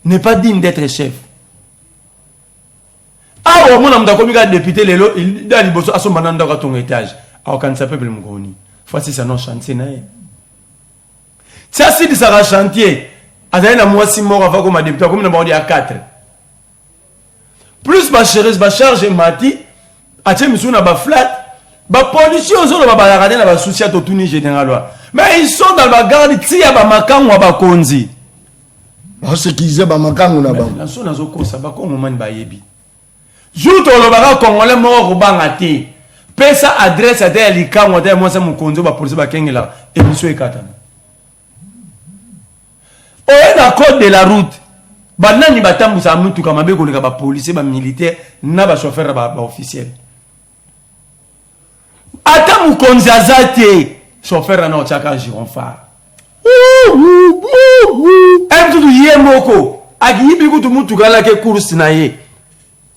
n'est pas digne d'être chef. Ah, au moins, on a commis un député, il a dit à son mananda à ton étage. Ah, quand ça peut le mourir. Voici ça, non, chantier. Ça, c'est ça, chantier. À un mois, 6 mois avant qu'on m'a député, comme on a dit à 4. Plus ma chérie, ma charge, mati, à tiens, monsieur, on a flat. Ma pollution, on a regardé la souci à tout général. Mais ils sont dans la garde, il y a un macan ou un konzi. Ce qu'ils disent, un macan ou un macan. La zone a zoko, ça va comme on m'a dit. Joute au Lobara Congolais mort au Bangati. Pesa adresse à des Lika, moi, moi, c'est mon conzo, ma police, ma kengela, et monsieur Ekatan. Au la code de la route, Banani Batam, vous avez tout comme un bégo, les policiers, les militaires, n'a pas chauffeur, officiel. Attends, mon konzazate, chauffeur, non, tchaka, gironfar. Un tout yemoko, Agi Bigu, tout le monde, tout le monde, course, naïe.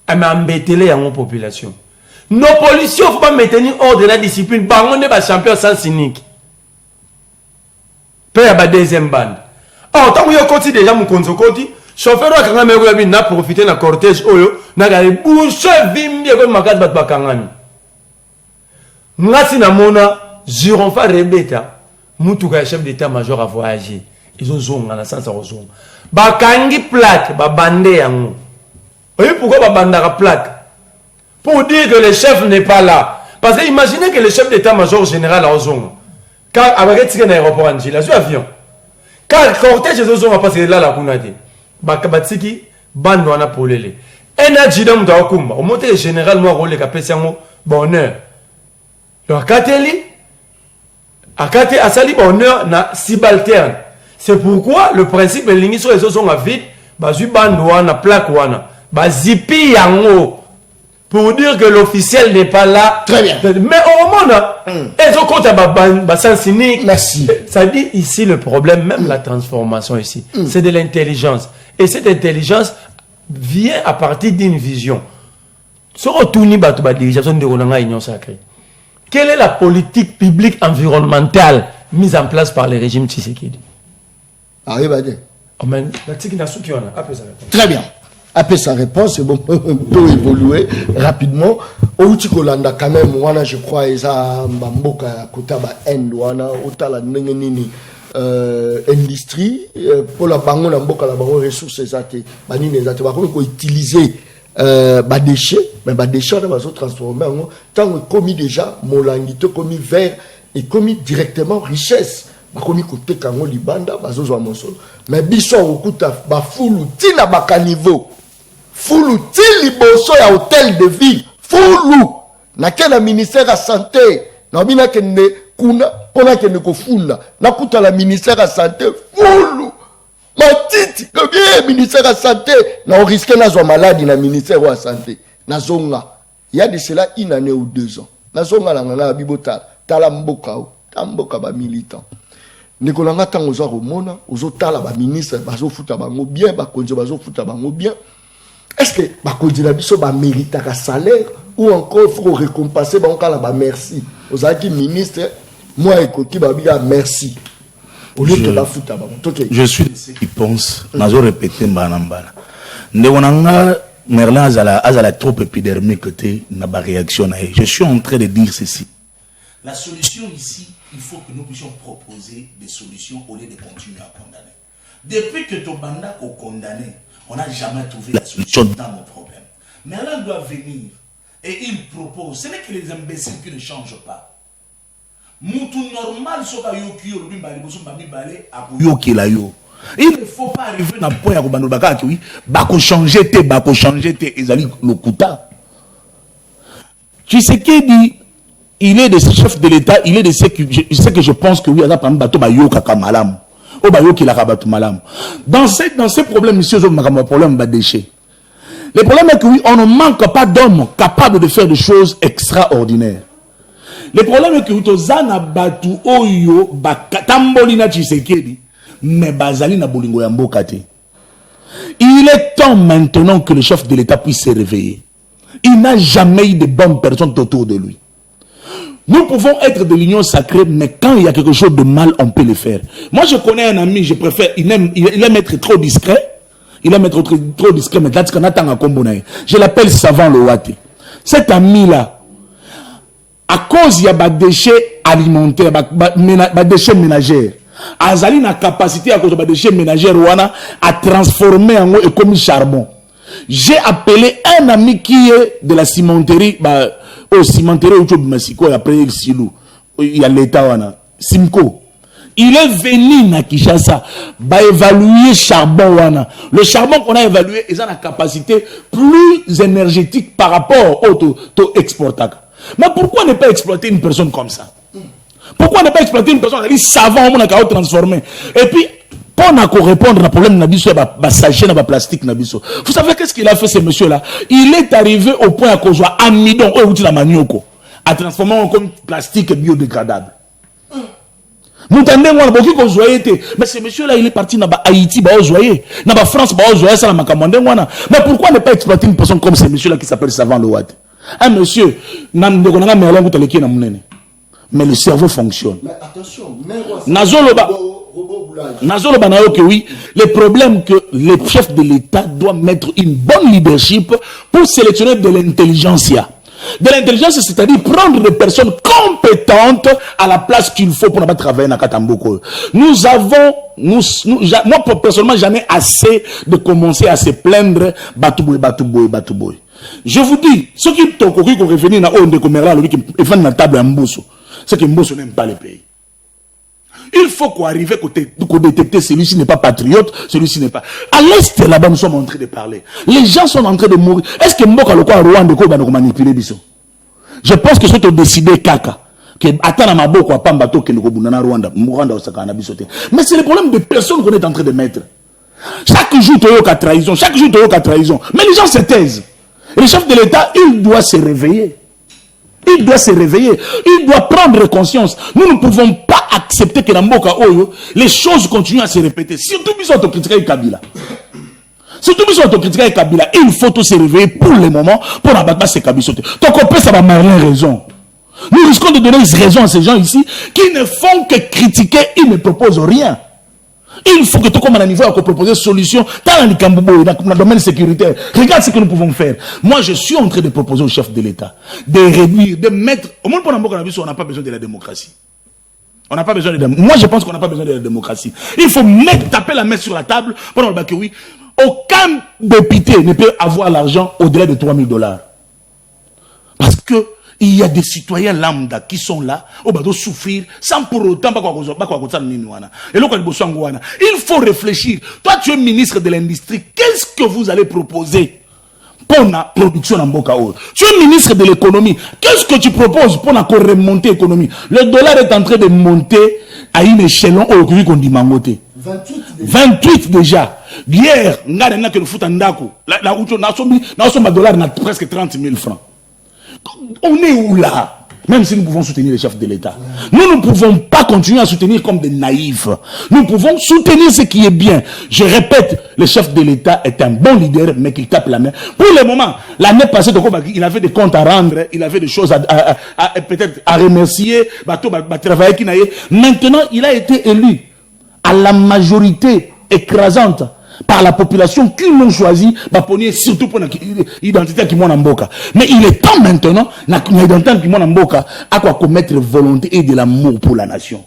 Elle m'a embêté à mon population. Nos policiers ne faut pas maintenir ordre de la discipline. Bangon n'est pas champion sans cynique. Puis il y a deuxième bande. Ah, tant que vous avez déjà mon konzokoti, chauffeur a quand même profité de la cortège. N'a pas bouché, vimbi, comme ma carte bat kangami. Nasi na mona, Gironfa rebeta. Moutuka chef d'état-major a voyagé. Ils ont zonga na sens à zonga. Bakangi plate, babande yango. Vous voyez pourquoi Babandara plaque? Pour dire que le chef n'est pas là. Parce que imaginez que le chef d'état-major général a Ozong. Car avec un aéroport en Gila, avion. Car le cortège de Ozong a passé là la Kunade. Bakabatsiki, bando ana polele. Un adjudant de Okumba. Au monté le général moi rôle capesiamo bonheur. Le Akateli, Akate Asali bonheur na subalterne. C'est pourquoi le principe de l'inition des Ozong a vite, bazu bando ana plaque wana. Bazipi yango pour dire que l'officiel n'est pas là. Très bien. Mais au monde, ils ont compté à sens cynique. Merci. Ça dit ici le problème, même la transformation ici, c'est de l'intelligence. Et cette intelligence vient à partir d'une vision. Quelle est la politique publique environnementale mise en place par le régime Tshisekedi? Très bien. Après sa réponse, bon, on peut évoluer rapidement. Kolanda quand même, je crois, Mbamboka Kotaba Ndwana, Otala Nengenini industrie, pour la bango na mboka la bango ressources ezate, banini ezate, par contre, utiliser déchets, mais déchets on va se transformer en tant que commis déjà, molangito, commis vert et commis directement richesse. Commis côté kango libanda, bazozo à monsolo. Mais biso okuta ba fulu tina bakaniveau. Fulu tili boso ya hôtel de ville. Fulu na kena ministère à santé. Na bina kende kuna pona kende ko fula. Na kuta la ministère à santé. Fulu matiti comme bien ministère à santé. Na on risque na zo maladie na ministère à santé. Na zonga. Il y a de cela une année ou 2 ans. Na zonga la ngana bibota tala mboka o. Tamboka ba militant. Nikolanga tango za romona ozo tala ba ministre bazo futa bango bien ba konje bazo futa bango bien. Est-ce que ba konje la biso ba mérite ka salaire ou encore faut récompenser ba kala ba merci. Ozaki ministre moi ekoti ba biga merci. Au lieu de la futa bango. Je suis de ceux qui pensent nazo répéter mbana. Ndewonanga Merlin azala trop épidermique te na ba réaction na. Je suis en train de dire ceci. La solution ici, il faut que nous puissions proposer des solutions au lieu de continuer à condamner. Depuis que Tobanda est condamné, on n'a jamais trouvé la solution dans nos problèmes. Mais Alain doit venir et il propose. Ce n'est que les imbéciles qui ne changent pas. Moutou normal, il ne faut pas arriver à un point où il faut changer, ils le kuta. Tu sais qui dit, il est de ce chef de l'État, il est de ce que je pense que oui, il y a un bateau malam. Dans ces problèmes, monsieur, il y a un problème de déchets. Le problème est que oui, on ne manque pas d'hommes capables de faire des choses extraordinaires. Le problème est que Utozana Batu Oyo Tambolina Chisekedi, mais Bazali na Bolingo Yambokate. Il est temps maintenant que le chef de l'État puisse se réveiller. Il n'a jamais eu de bonnes personnes autour de lui. Nous pouvons être de l'union sacrée, mais quand il y a quelque chose de mal, on peut le faire. Moi, je connais un ami, je préfère, il aime être trop discret. Il aime être trop discret, mais je l'appelle Savant Lowate. Cet ami-là, à cause il y a des déchets alimentaires, des déchets ménagers, Azali n'a capacité à cause des déchets ménagers à transformer en eau comme charbon. J'ai appelé un ami qui est de la cimenterie, au cimenterie où après il Silou, il y a l'État Simco. Il est venu à Kinshasa, évaluer charbon wana. Le charbon qu'on a évalué, il a une capacité plus énergétique par rapport au exportateur. Mais pourquoi ne pas exploiter une personne comme ça? Pourquoi ne pas exploiter une personne qui est savant, on a transformé? Et puis, pour répondre au problème de sachet de plastique, vous savez qu'est-ce qu'il a fait ce monsieur-là? Il est arrivé au point à cause de amidon, à transformer en comme plastique biodégradable. Mais ce monsieur-là, il est parti dans Haïti, dans France, mais pourquoi ne pas exploiter une personne comme ce monsieur-là qui s'appelle Savant Lowate? Un monsieur, mais le cerveau fonctionne. Mais attention, oui, le problème que le chef de l'État doit mettre une bonne leadership pour sélectionner de l'intelligentsia. De l'intelligence, c'est-à-dire prendre des personnes compétentes à la place qu'il faut pour travailler dans Katamboko. Moi personnellement, j'en ai assez de commencer à se plaindre Batouboy. Je vous dis, ceux qui ont revenir dans Onde Komerla, qui font la table à Mbosso, c'est que Mbosso n'aime pas le pays. Il faut qu'on arrive à détecter celui-ci n'est pas patriote, celui-ci n'est pas. À l'est, là-bas, nous sommes en train de parler. Les gens sont en train de mourir. Est-ce que Mboka le quoi Rwanda va nous manipuler biso? Je pense que c'est au décidé caca. Que attends ma boko à Pambato que nous Rwanda, Rwanda au Sakana bisoté. Mais c'est le problème de personnes qu'on est en train de mettre. Chaque jour, tu as trahison. Chaque jour, tu as trahison. Mais les gens se taisent. Et le chef de l'État, il doit se réveiller. Il doit se réveiller. Il doit prendre conscience. Nous ne pouvons pas accepter que dans Mboka Oyo, les choses continuent à se répéter. Surtout, ils sont critiqués Kabila. Il faut tout se réveiller pour le moment pour abattre ces Kabisote. Donc, on peut ça va Marlin raison. Nous risquons de donner raison à ces gens ici qui ne font que critiquer, ils ne proposent rien. Il faut que tout comme à un niveau, qu'on propose des solutions dans le domaine sécuritaire. Regarde ce que nous pouvons faire. Moi, je suis en train de proposer au chef de l'État de réduire, de mettre. Au moins, pour on n'a pas besoin de la démocratie. On n'a pas besoin de démocratie. Moi, je pense qu'on n'a pas besoin de la démocratie. Il faut taper la main sur la table pour dire que oui, aucun député ne peut avoir l'argent au-delà de $3,000. Parce que il y a des citoyens lambda qui sont là, au bas de souffrir, sans pour autant il faut réfléchir. Toi, tu es ministre de l'Industrie. Qu'est-ce que vous allez proposer pour la production en Bokao? Tu es ministre de l'Économie. Qu'est-ce que tu proposes pour la remonter l'économie? Le dollar est en train de monter à une échelon au qu'on dit mangoté. 28 déjà. Hier, on a que le foot en dako. Là où on a dollar na presque 30 000 francs. On est où là? Même si nous pouvons soutenir les chefs de l'État, nous ne pouvons pas continuer à soutenir comme des naïfs. Nous pouvons soutenir ce qui est bien. Je répète, le chef de l'État est un bon leader, mais qu'il tape la main. Pour le moment, l'année passée, il avait des comptes à rendre, il avait des choses peut-être à remercier. Maintenant, il a été élu à la majorité écrasante par la population qui l'ont choisi, surtout pour l'identité qui m'ont en boca. Mais il est temps maintenant, l'identité qui m'ont en boca, à quoi commettre volonté et de l'amour pour la nation.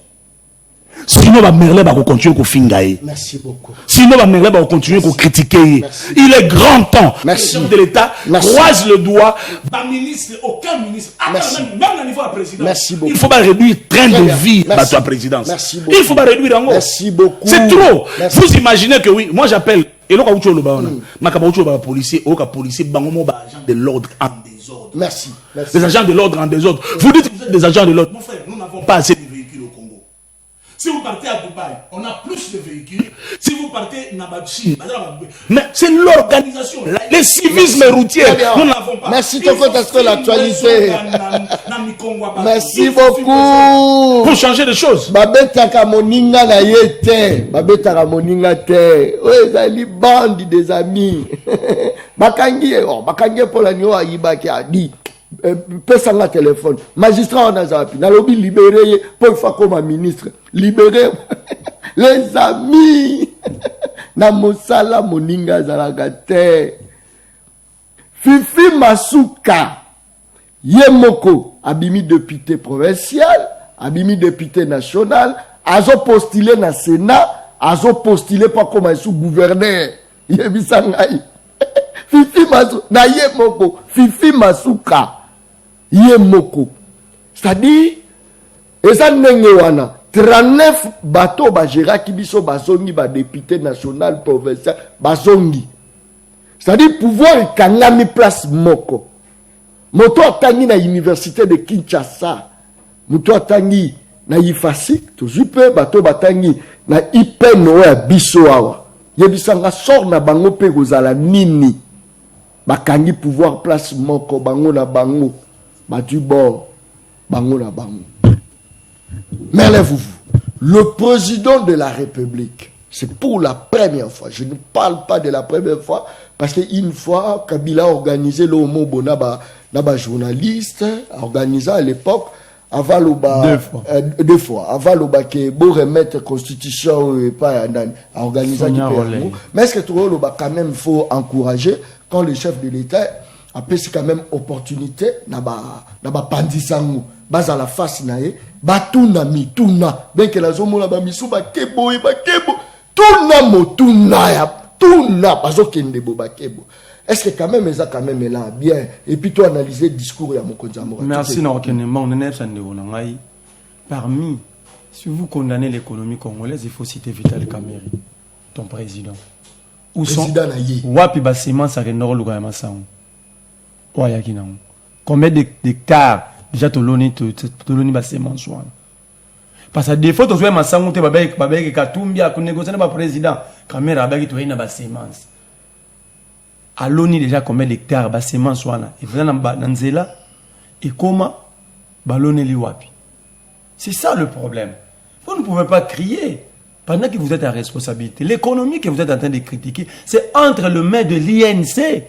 Sinon, Merlin va continuer à fingailler. Merci beaucoup. Sinon, Merlin va continuer à critiquer. Il est grand temps. Merci. Le chef de l'État croise le doigt. Ministre, aucun ministre, même au niveau de la présidence. Merci beaucoup. Il ne faut pas réduire le train de vie de la présidence. Merci beaucoup. Il ne faut pas réduire en haut. Merci beaucoup. C'est trop. Merci. Vous imaginez que oui, moi j'appelle. Et là, quand vous policier, agent de l'ordre en désordre. Merci. Les agents de l'ordre en désordre. Vous dites que vous êtes des agents de l'ordre. Mon frère, nous n'avons pas assez de véhicules au Congo. Si vous partez à Dubaï, on a plus de véhicules. Si vous partez à Nabachi, mais c'est l'organisation, les civismes routiers. Nous n'avons pas. Merci beaucoup de l'actualité. Merci beaucoup. Pour changer de choses. Babetaka moninga na yete. Babetaka moninga te. Oui, zali bandi des amis. Bakangi pour la nyo ayibaki a dit. Pesa nga téléphone. Magistrat on a zapi. Na lobby libéré pour faire comme un ministre. Libérer les amis. Na mosala moninga zalaka te. Fifi Masuka. Yemoko, abimi député provincial, abimi député national, azo postulé na Sénat, azo postulé pas comme un sous-gouverneur. Yebisangai. Fifi Masuka, na Yemoko, Fifi Masuka. Yemoko. C'est-à-dire, eza ndenge wana 39 bateaux ba géraki biso bazongi ba député national provincial bazongi. C'est-à-dire pouvoir kangami place moko. Moto atangi na université de Kinshasa. Moto atangi na Ifasi, tozupe bato batangi na IPNO ya biso awa. Yebisanga sort na bango pe kozala nini. Bakangi pouvoir place moko bango na bango. Batu bord bango na bango. Mais lèvez-vous. Le président de la République, c'est pour la première fois. Je ne parle pas de la première fois parce qu'une fois Kabila a organisé le Homo Bonaba d'abord journaliste, organisé à l'époque, avant deux fois, avant le que beau remettre constitution et pas organiser. Mais est-ce que tout le quand même faut encourager quand le chef de l'État a pris quand même opportunité naba pandisango bas à la face nae batuna mituna bien que la zomo la ba misu ba kebo tuna motuna ya tuna bazo kende bo ba kebo. Est-ce que quand même ils ont quand même là bien et puis toi analyser le discours ya Mokonzi Amora. Merci Naokenemba on est parmi si vous condamnez l'économie congolaise il faut citer Vital Kamerhe ton président. Où sont wapi ba semence à Renoro Lugaya Masango. Oyaki nango. Combien d'hectares déjà toloni ba semence wana. Parce que des fois tu vois Masango te babeki Katumbi a négocier na ba président Kamerhe abaki to ina ba semence. Aloni déjà combien d'hectares ba semence wana et venant na nzela et comment balone li wapi. C'est ça le problème. Vous ne pouvez pas crier pendant que vous êtes à responsabilité. L'économie que vous êtes en train de critiquer, c'est entre les mains de l'INC,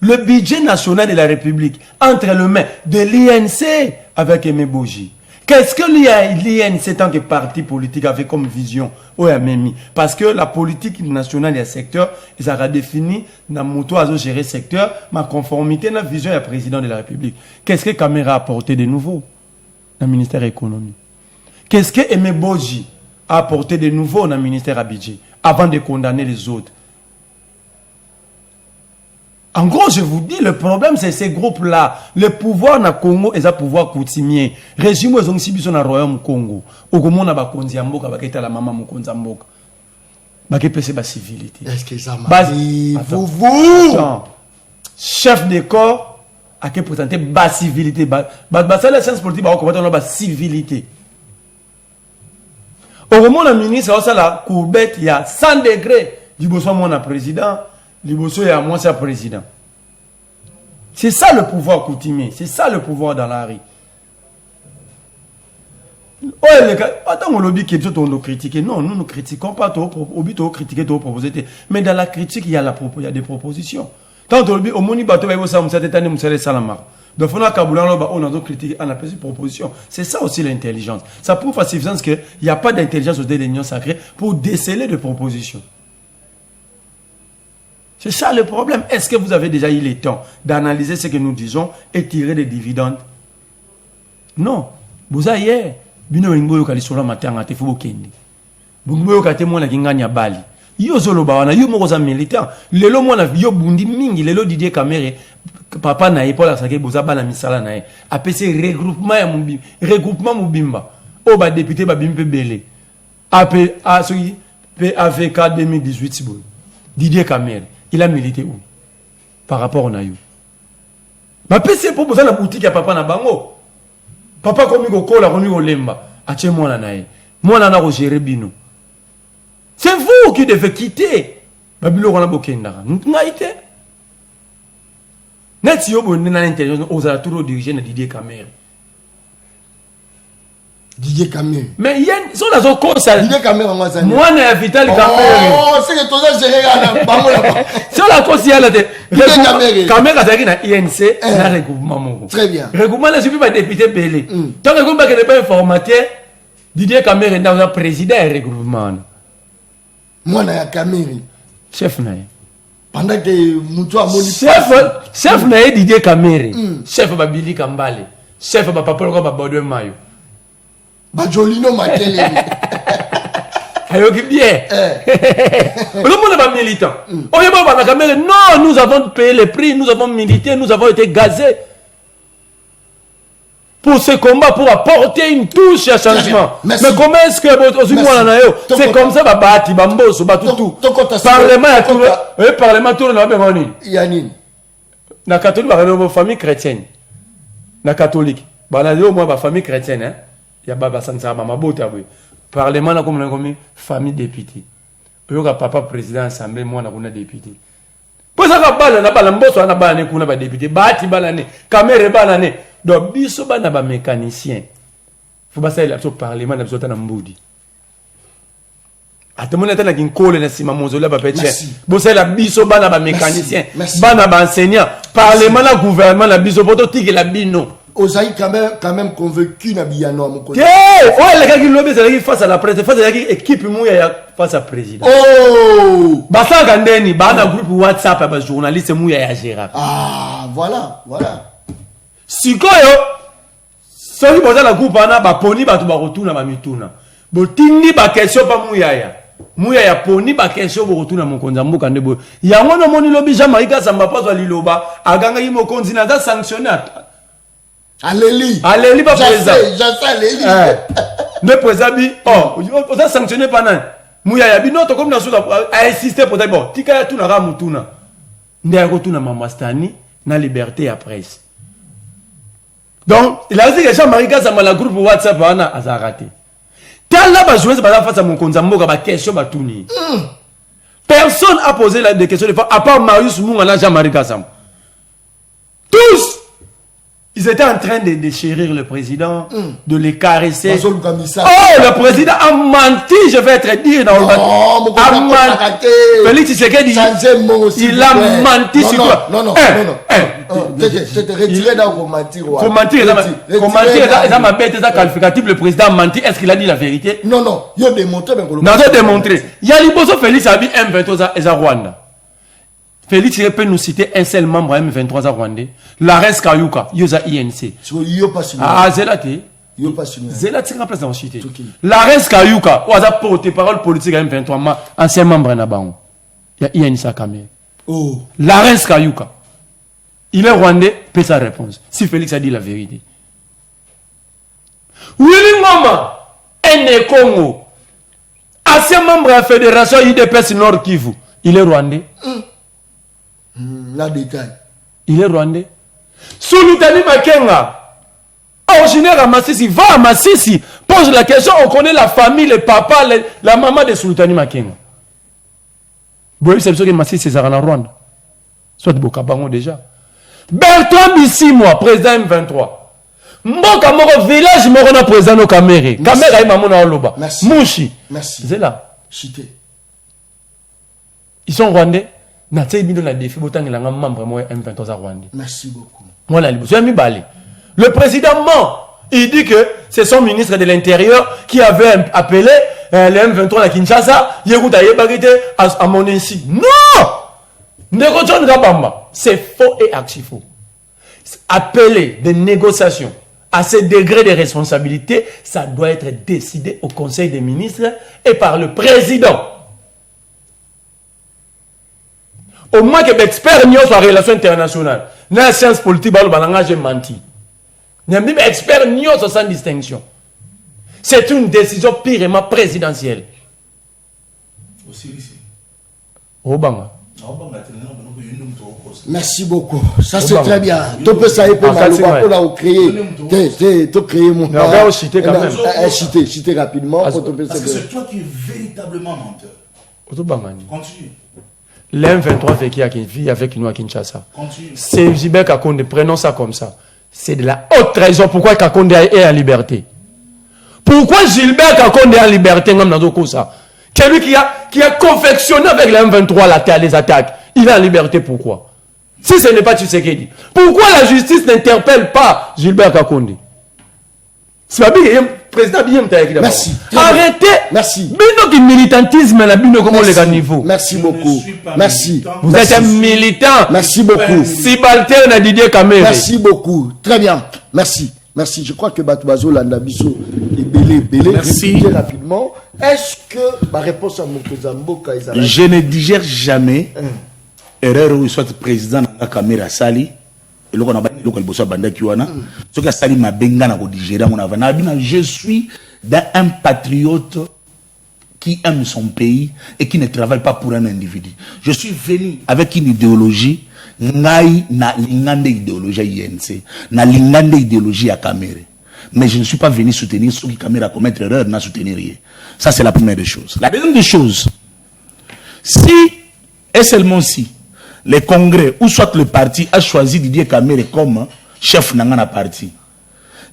le budget national de la République, entre les mains de l'INC avec Aimé Boji. Qu'est-ce que l'INC, tant que parti politique, avait comme vision au MMI? Parce que la politique nationale des secteurs, ils ont défini dans moto à gérer secteur, ma conformité à la vision du président de la République. Qu'est-ce que Kamerhe a apporté de nouveau dans le ministère de l'économie? Qu'est-ce que Aimé Boji a apporté de nouveau dans le ministère à budget avant de condamner les autres? En gros, je vous dis, le problème, c'est ces groupes-là. Le pouvoir na Congo est un pouvoir coutumier. Régime, ils ont aussi besoin d'un royaume Congo. Au Congo, on a un konzi amboka, baketa la maman mokonzi amboka. Baketa pese ba civilité. Est-ce que ça m'a dit? Vous chef de corps, a que présenter ba civilité. Ça, la science politique, on va ba civilité. Au moment où le ministre, ça la courbette, il y a 100 degrés. Du besoin, mon président. Liboso et à moi, c'est le président. C'est ça le pouvoir coutumier. C'est ça le pouvoir dans la rue. Attends, on lobby qui est nous critiquer. Non, nous ne critiquons pas au but de critiquer, de proposer. Mais dans la critique, il y a des propositions. Quand on lobby, au moni bateau, il y a cette année, il y a salamar. Donc, on a critiqué, on a des propositions. C'est ça aussi l'intelligence. Ça prouve à suffisance qu'il n'y a pas d'intelligence au de l'union sacrée pour déceler des propositions. C'est ça le problème. Est-ce que vous avez déjà eu le temps d'analyser ce que nous disons et tirer des dividendes? Non. Vous avez bino ngboyo kalisolo matanga te fubo kende ngboyo kate mona kinganya bali yo zoloba wana yo moko za militant lelo mona yo bundi mingi lelo Didier Kamere papa na epola sake boza bana misala na e apesi regroupement mobimba o ba député ba bimpe belé AP asoyi PAVK 2018 bon Didier Kamere il a milité où par rapport na yo ba pesi pour boza na boutique ya papa na bango papa komi ko kola komi ko lemba ache mwana na e mwana na ko gérer bino. C'est vous qui devez quitter. Babilo wana bokenda. Ngaite. Net yo bonne na l'intérieur aux alentours diriger na Didier Kamere. Didier Kamere. Mais yen so la zo kosa Didier Kamere moi ça. Moi na Vital Kamere. Oh, c'est que toi gérer na bango là. So la kosa ya la de Didier Kamere. Kamere azaki na INC na regroupement moko. Très bien. Regroupement là suffit pas député belé. Tant que pas que ne pas informateur Didier Kamere na président et regroupement. Moi na Kamere. Chef na. Pendant que mutu amoni chef na Didier Kamere. Chef Babili Kambale. Chef Papa Paul ba Bodwe Mayo. Ba Jolino Makele. Ayo qui bien. Le monde va militant. On est pas na Kamere. Non, nous avons payé le prix, nous avons milité, nous avons été gazés. Pour ce combat, pour apporter une touche à changement. Mais comment est-ce que c'est comme ça, Babati, Bamboso, Batutu. Parlement, Parlement, tourne la Bengoni. Yanine. Na catholique, la famille chrétienne. Na catholique. Banadeo, moi, ma famille chrétienne, hein. Ya Baba Sansa, Mama Bota, oui. Parlement, comme famille député. Yoga papa président assemblée, moi, on a député. Pour ça, na balamboso, na balane, kuna ba député. Bati balane, Kamere balane. Donc, biso bana ba mécanicien. Faut pas ça il a besoin parlement, na besoin na mbudi. Atemona tana kinkole na sima mozola ba peche. Bo ça la biso bana ba mécanicien, bana ba enseignant, parlement na gouvernement na biso poto tiki la bino. Osaï quand même convaincu na biyano mon côté. Ouais, les gars qui lobby c'est face à la presse, face à l'équipe mouya face à président. Oh! Basa gandeni, bana groupe WhatsApp ba journaliste mouya ya gérer. Ah, voilà. Sikoyo soki boza la groupe ana ba poni ba to ba retourna ba mituna botindi ba question pa muyaya poni ba question bo retourna mokonza mboka ndebo yango no moni lobi Jean-Marie Samba paso liloba aganga yi mokonzi na za sanctionner Aleli ba président je Aleli ne président bi on za sanctionner pana muyaya bi noto comme na souza a insister pour d'abord tika ya tuna ra mutuna ndaya ko tuna mamastani na liberté à presse. Donc, il a dit que Jean-Marie Samba la groupe WhatsApp a raté. Tel là, jouer face à mon konzambo, il question tourner. Personne n'a posé des questions de fois, à part Marius Moungana, Jean-Marie Samba. Tous, ils étaient en train de déchirer le président, de les caresser. Oh, le président a menti, je vais être dit dans le bateau. A menti. Félix Tshisekedi, il a menti sur toi. Non. Je te retirer dans le mentir. Faut mentir, ça m'a bête, ça qualificatif, le président a menti. Est-ce qu'il a dit la vérité? Non, il a démontré. Non, il a démontré. Il y a l'Iboso Félix a dit M23 et Rwanda. Félix peut nous citer un seul membre M23 rwandais. Lares Kayuka, Yosa INC. Ah, Zelate. Zelate, c'est la place dans la cité. Lares Kayuka, ou à porter parole politique à M23, ancien membre de Nabango. Il y a INC à Kamé. Oh. Lares Kayuka. Il est rwandais, peut sa réponse. Si Félix a dit la vérité. Willy Mama, un Congo, ancien membre de la fédération UDPS Nord Kivu. Il est rwandais. La détail. Il est rwandais. Sultani Makenga, originaire à Massissi, va à Massissi, pose la question, on connaît la famille, le papa, la maman de Sultani Makenga. Vous voyez, c'est sûr que Massissi, c'est en Rwanda. Soit de Bokabango déjà. Bertrand Bissimo, président M23. Mboka moko village moko na président no Kamere. Kamere ay mamona oloba. Mouchi. Merci. C'est là. Chité. Ils sont rwandais. Na tse bido na défi botangela nga membre moi M23 rwandais. Merci beaucoup. Moi la libo. Le président ment. Il dit que c'est son ministre de l'Intérieur qui avait appelé les M23 à Kinshasa. Yekuta yebagite à mon insi. Non! C'est faux et archi faux. Appeler des négociations à ce degré de responsabilité, ça doit être décidé au Conseil des ministres et par le président. Au moins que l'expert n'y soit en relations internationales, dans la science politique, j'ai menti. L'expert n'y soit sans distinction. C'est une décision purement présidentielle. Merci beaucoup. Ça c'est très bien. Tu peux ça y créer mon. On citer quand même. Citer rapidement. Parce que c'est toi qui es véritablement menteur. Continue. L'M23 fait qui vit avec nous à Kinshasa. C'est Gilbert Kakonde, prenons ça comme ça. C'est de la haute trahison. Pourquoi Kakonde est en liberté? Pourquoi Gilbert Kakonde est en liberté? Celui qui a confectionné avec l'M23 les attaques, il est en liberté. Pourquoi? Si ce n'est pas Tshisekedi, pourquoi la justice n'interpelle pas Gilbert Kakonde? C'est pas bien, président merci. Arrêtez. Merci. Bino militantisme là, bino comment les niveau. Merci beaucoup. Merci. Vous êtes un militant. Merci beaucoup. Sibalter na Didier Kamere. Merci beaucoup. Très bien. Merci. Merci. Je crois que Batubazo Landabiso est belé. Merci. Rapidement. Est-ce que ma réponse à Mokozambo Kaizala? Je ne digère jamais erreur où soit président na Kamera Sali. Je suis un patriote qui aime son pays et qui ne travaille pas pour un individu. Je suis venu avec une idéologie, na lingande idéologie INC, na lingande idéologie à Kamere. Mais je ne suis pas venu soutenir ceux qui Kamere a commettre erreur, n'a soutenir rien. Ça c'est la première des choses. La deuxième des choses, si et seulement si le congrès ou soit le parti a choisi Didier Kamere comme chef de parti,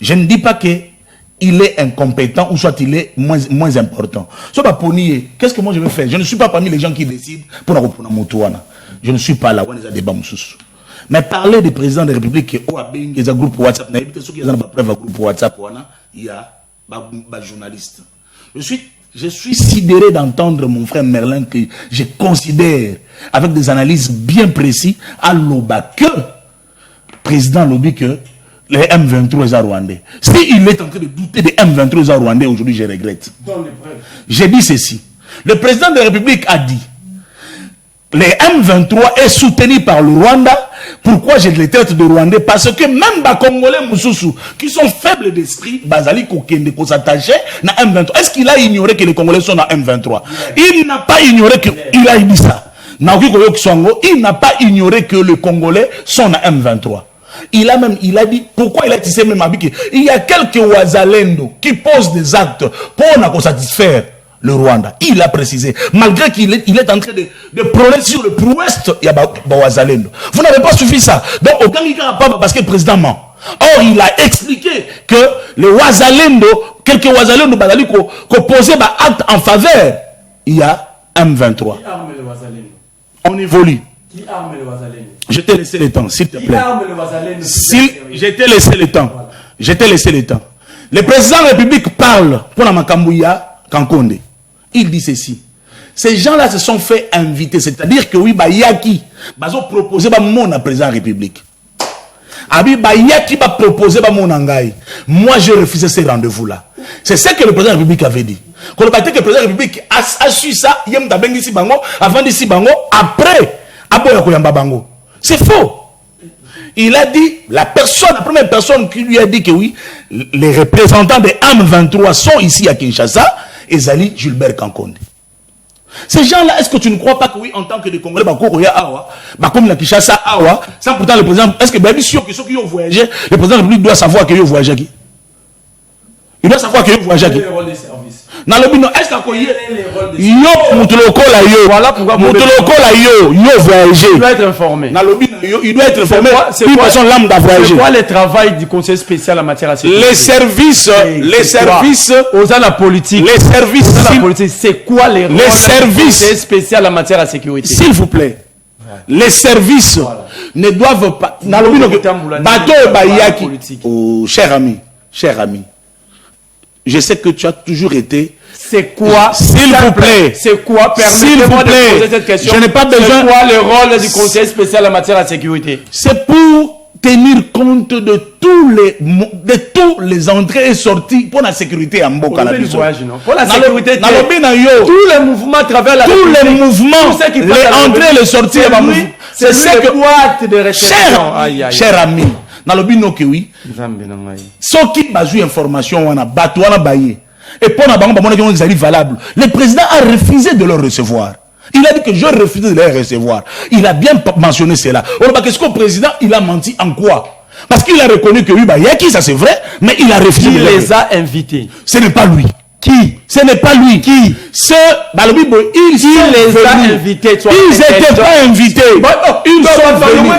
je ne dis pas qu'il est incompétent ou soit il est moins important. Qu'est-ce que moi je vais faire? Je ne suis pas parmi les gens qui décident pour la Moutouana. Je ne suis pas là. Mais parler des présidents de la République, il y a un groupe WhatsApp, il y a un journaliste. Je suis sidéré d'entendre mon frère Merlin que je considère avec des analyses bien précises à l'OBA que président lobby que les M23 à Rwandais. S'il est en train de douter des M23 à Rwandais aujourd'hui, je regrette. J'ai dit ceci. Le président de la République a dit les M23 est soutenu par le Rwanda. Pourquoi j'ai les têtes de Rwandais? Parce que même les Congolais Moussoussou, qui sont faibles d'esprit, Bazali Kokende, qu'on s'attachait à M23. Est-ce qu'il a ignoré que les Congolais sont à M23? Il n'a pas ignoré qu'il a dit ça. Il n'a pas ignoré que les Congolais sont à M23. Il a dit, pourquoi il a tissé même avec il y a quelques Ouazalendo qui posent des actes pour nous satisfaire le Rwanda. Il a précisé, malgré qu'il est en train de prôner sur le prouest, il y a Ouazalendo. Vous n'avez pas suffi ça. Donc, aucun n'a pas parce que le président ment. Or, il a expliqué que les Ouazalendo, quelques Ouazalendo, qui posaient des actes en faveur, il y a M23. Qui arme les Ouazalendo? On évolue. Qui arme les Ouazalendo? Je t'ai laissé le temps, s'il te plaît. Qui arme les Ouazalendo? Je t'ai laissé le temps. Voilà. Je t'ai laissé le temps. Le président de la République parle pour la Makambouya Kankonde. Il dit ceci. Ces gens-là se sont fait inviter. C'est-à-dire que oui, Yaki va proposer mon président de la République. Abi Yaki va proposer mon Angaï. Moi, je refusé ces rendez-vous-là. C'est ce que le président de la République avait dit. Quand le président de la République a su ça, avant d'ici Bango, après, c'est faux. Il a dit, la première personne qui lui a dit que oui, les représentants des M23 sont ici à Kinshasa, et Zali Gilbert Kankonde. Ces gens-là, est-ce que tu ne crois pas que oui, en tant que des Congolais, comme la Kinshasa, sans pourtant le président, est-ce que bien sûr que ceux qui ont voyagé, le président de la République doit savoir qu'ils ont voyagé qui? Il doit savoir qu'ils ont voyagé qui? Dans le but, est-ce que yo mutuloko la yo, voilà pourquoi mutuloko la yo voyager. Il doit être informé. Dans le but, il doit être informé. C'est quoi le travail du conseil spécial en matière de sécurité? Les services aux la politique. Les services de la politique, c'est quoi les rôles du conseil spécial en matière de sécurité? S'il vous plaît. Les services ne doivent pas. Dans le but, bateau bayaki. Oh, cher ami. Je sais que tu as toujours été. C'est quoi? S'il vous plaît. C'est quoi? Permettez-moi de poser cette question. Je n'ai pas besoin. C'est quoi le rôle du conseil spécial en matière de sécurité? C'est pour tenir compte de tous les entrées et sorties pour la sécurité en Boka. Pour la sécurité, tous les mouvements à travers la tous les mouvements, les entrées et les sorties, c'est ce que cher ami, dans le bino que oui, ceux qui basent information, on a battu, on a baillé. Et pour la banque, ils arrivent valables. Le président a refusé de leur recevoir. Il a dit que je refuse de les recevoir. Il a bien mentionné cela. Qu'est-ce que le président, il a menti en quoi? Parce qu'il a reconnu que oui, il y a qui, ça c'est vrai, mais il a refusé de les a invités. Ce n'est pas lui. Qui? Ce n'est pas lui. Qui? Ils les a invités. Ils n'étaient pas invités. Ils sont venus.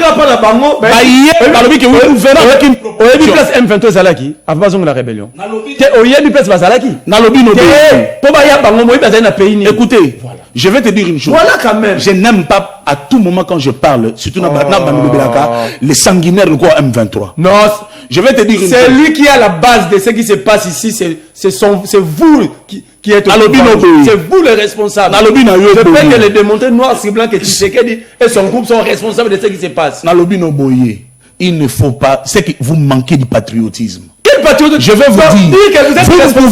Écoutez, je vais te dire une chose. Voilà quand même. Je n'aime pas à tout moment quand je parle, surtout dans les sanguinaires de quoi M23. Non, je vais te dire une chose. C'est lui qui est à la base de ce qui se passe ici. C'est vous qui êtes c'est vous les responsables. Je peux te le démontrer noir sur blanc que Tshisekedi et son groupe sont responsables de ce qui se passe. Il ne faut pas, c'est que vous manquez du patriotisme. Quel patriotisme? Je vais vous dire, vous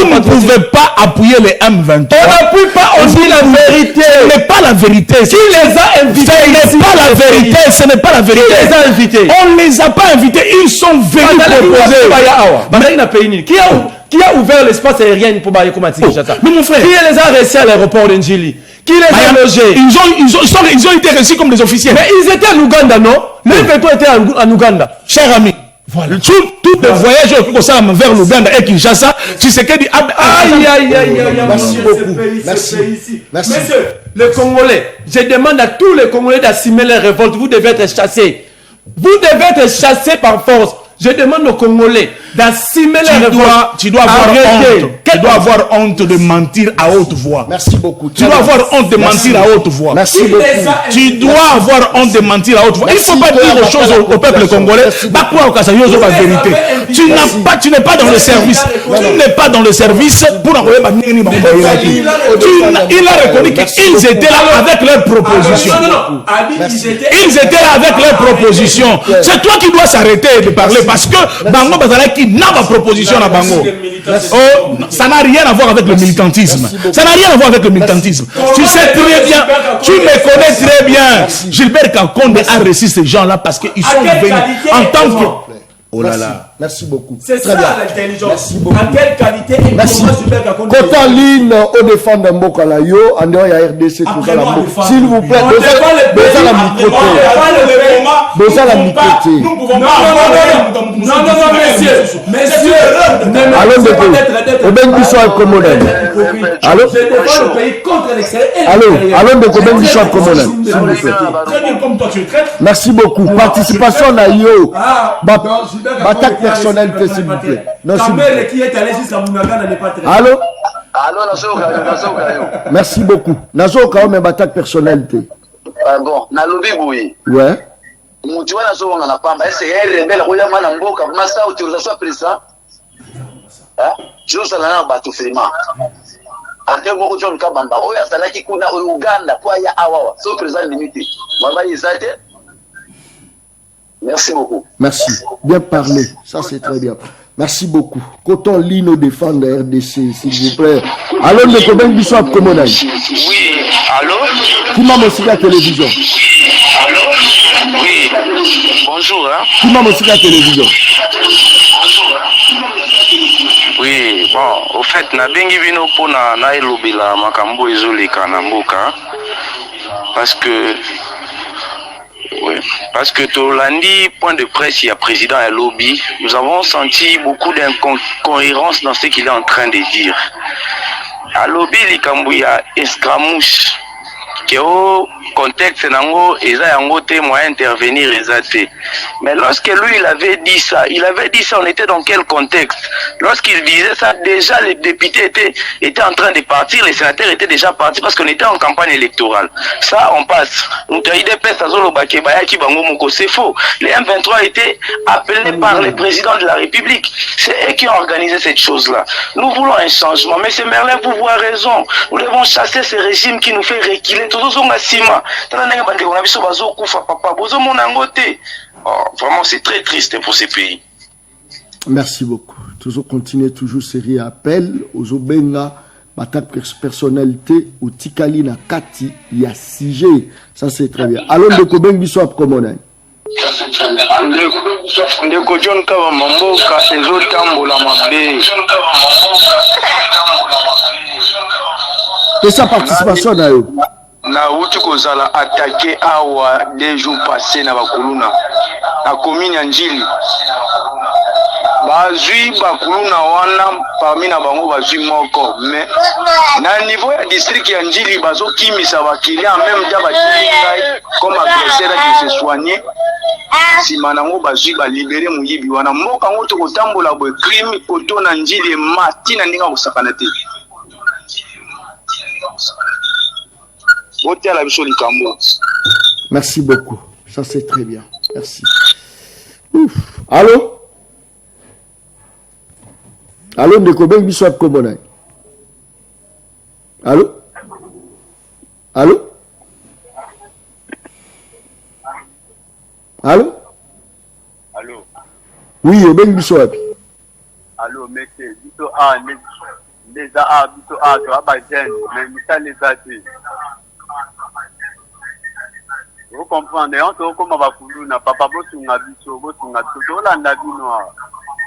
ne pouvez pas appuyer les M23. On n'appuie pas, on dit la vérité. Ce n'est pas la vérité. Qui les a invités? Ce n'est pas la vérité. Ce n'est pas la vérité. Qui les a invités? On ne les a pas invités. Ils sont venus proposer. Qui a ouvert l'espace aérien pour Bayekomati? Mais mon frère, qui les a reçus à l'aéroport d'Njili? Qui les a logés? Ils ont été reçus comme des officiels. Mais ils étaient en Ouganda, non? Les M23 étaient en Ouganda. Cher ami, voilà. Tous les voyages vers l'Ouganda et Kinshasa, tu sais que dit merci beaucoup. Merci. Monsieur, les Congolais, je demande à tous les Congolais d'assumer les révoltes. Vous devez être chassés. Vous devez être chassés par force. Je demande aux Congolais d'assumer les révoltes. Tu dois avoir honte. Tu dois avoir honte de mentir à haute voix. Merci beaucoup. Tu dois avoir honte de mentir à haute voix. Merci beaucoup. Tu dois avoir honte de mentir à haute voix. Il ne faut pas dire les choses au peuple congolais. Pas quoi au Kasayo, la vérité. Tu n'es pas dans le service. Tu n'es pas dans le service pour envoyer il a reconnu qu'ils étaient là avec leurs propositions. Ils étaient là avec leurs propositions. C'est toi qui dois s'arrêter de parler parce que Bango Bazalaki n'a pas proposition à Bango. Oh, ça n'a rien à voir avec le militantisme. Ça n'a rien à voir avec le militantisme. Tu sais très bien, tu me connais très bien. Gilbert Kakonde a reçu ces gens-là parce qu'ils sont venus en tant que... Oh là là. Merci beaucoup. C'est ça l'intelligence. Merci beaucoup. En quelle qualité et merci. Quand en ligne au défendre Mboka la yo, en dehors il y a RDC tout ça là. S'il vous plaît, besoin la micro. Besoin la micro. Nous pouvons pas. Non, messieurs. Allons de au ben du soir commodèle. Allô? Je défends le pays contre l'extérieur. Allô de ben du soir commodèle. S'il vous plaît. Très bien comme toi tu es très. Merci beaucoup. Participation na yo. Attaque personnelle, s'il vous plaît. Non, qui est allé jusqu'à Mounagana n'est pas très. Allô? Merci beaucoup. Nazo Kao, mais attaque personnelle. Bon, Nalobi Boui. Ouais. Tu vois, Nazo, on a pas mal. C'est un rebelle, Royama Namboka, Massa, autorisation président. Je vous salue à Batoufima. Après, beaucoup de gens qui ont dit, oh, il y a qui kuna au Ouganda, quoi, il y a Awawa. C'est au président limité. Merci beaucoup. Merci. Bien parlé. Ça, c'est très bien. Merci beaucoup. Coton Lino défendre RDC, s'il vous plaît. Allô, le copain du soir, comment on a dit? Oui, allô? Qui m'a aussi la télévision? Allô? Oui, bonjour. Hein? Qui m'a aussi la télévision? Oui, bon, au fait, na bengi vino pour na elobila makambo ezoleka na mboka. Parce que oui, parce que Tolandi, point de presse, il y a président et lobby. Nous avons senti beaucoup d'incohérence dans ce qu'il est en train de dire. À lobby, il y a escramouche. Qui au contexte, il y a moyen d'intervenir. Mais lorsque lui, il avait dit ça, on était dans quel contexte? Lorsqu'il disait ça, déjà les députés étaient en train de partir, les sénateurs étaient déjà partis parce qu'on était en campagne électorale. Ça, on passe. C'est faux. Les M23 étaient appelés par le président de la République. C'est eux qui ont organisé cette chose-là. Nous voulons un changement. Mais c'est Merlin pour voir raison. Nous devons chasser ce régime qui nous fait reculer. Tout ça, tala ndenge bandeko na biso bazokufa papa bozomona yango te. Vraiment c'est très triste pour ces pays. Merci beaucoup. Toujours continuer, toujours série appel aux Obenga, attaque personnalité, au Tikali na Kati, il y a 6G. Ça c'est très bien. Alors de Kobeng Biswap Komonai. Ndeko John Kaba Mamboka ezotambola mabe. Et sa participation na yo. Na uti kozala attaqué awa 2 jours passés na bakuluna. Na commune ya Njili. Bazui bakuluna wana parmi na bango bazui moko mais na niveau ya district ya Njili bazo kimisa bakili en même temps bakilinga comme agresseur qui se soigner si manango bazui ba libérer muyibi wana mboka ngoto kotambola bo crime koto na Njili matina ndinga kosakana te Ote la biso likambo. Merci beaucoup, ça c'est très bien, merci. Ouf. Allô? Allô, Ndeko Ben Biswap Komonai. Allô? Allô? Allô? Allô? Oui, Ben Biswap. Allô, monsieur, Bito A, Neza A, Bito A, tu as pas gêne, mais Michel les a dit. Vous comprenez, on te comme va couler, n'a pas bosunga biso, bosunga tout, là n'a vu noir.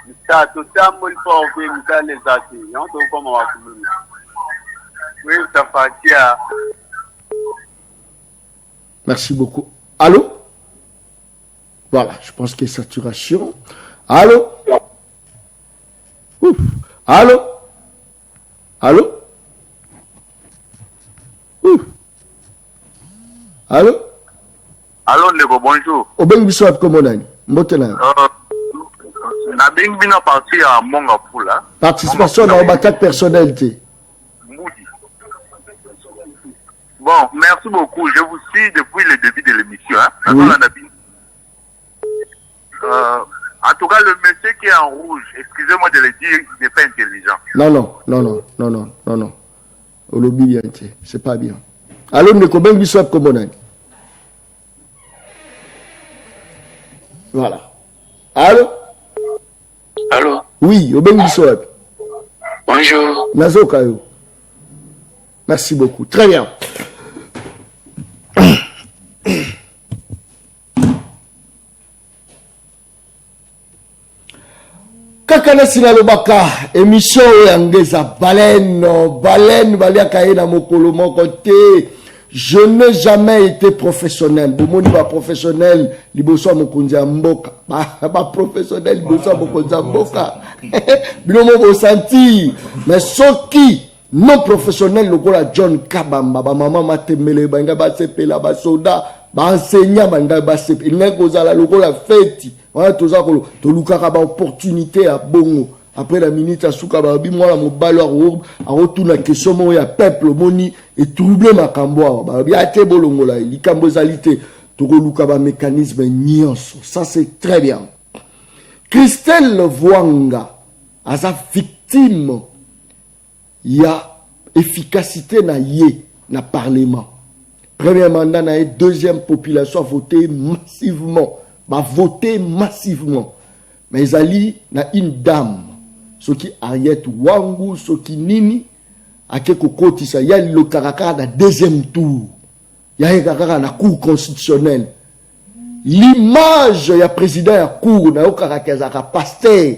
Michel, tout ça, moi il faut que Michel les a dit, on te comme va couler. Oui, ça fait. Merci beaucoup. Allô? Voilà, je pense qu'il y a saturation. Allô? Ouf. Allô? Allô? Ouf. Allô? Allô, Ndeko, bonjour. Obeng Biswap Komonai. Mbotena. Na bing bina parti à Monga Poula. Participation dans la carte personnalité. Bon, merci beaucoup. Je vous suis depuis le début de l'émission. Hein. Oui. En tout cas, le monsieur qui est en rouge, excusez-moi de le dire, il n'est pas intelligent. Non. Au lobby bien, c'est pas bien. Allô, Ndeko Ben Biswap Komonai. Voilà. Allô? Allô? Oui, Obeng Biswap. Bonjour. Nazo Kayo. Merci beaucoup. Très bien. Kakana Sinalobaka, émission Yangeza Baleine, Baliaka na mokolo moko te. Je n'ai jamais été professionnel. Bomoni ba professionnel, liboso mokonza mboka. Ba professionnel liboso mokonza mboka. Binomo bo senti, mais soki non professionnel lokola John Kabamba, ba maman matemele banga ba sepela ba soda, ba enseignant banga ba sepela. Ngeko zala lokola feti. Wana toza ko to lukaka ba opportunité à bongo. Après la minute à souka babi moi la mobalo a retourna question mo ya peuple moni et troubler makambo babi ate bolongola likambo zalité to ko luka ba mécanisme nyonso. Ça c'est très bien. Christelle Voanga asa victime ya efficacité na ye na parlement. Premier mandat na deuxième population a voté massivement, va voter massivement. Mais Zali na une dame ce qui Ariette Wangu, ce qui Nini, à quelque côté, il y a le caractère dans deuxième tour. Il y a le caractère dans la cour constitutionnelle. L'image du président de la cour, dans le caractère de pasteur,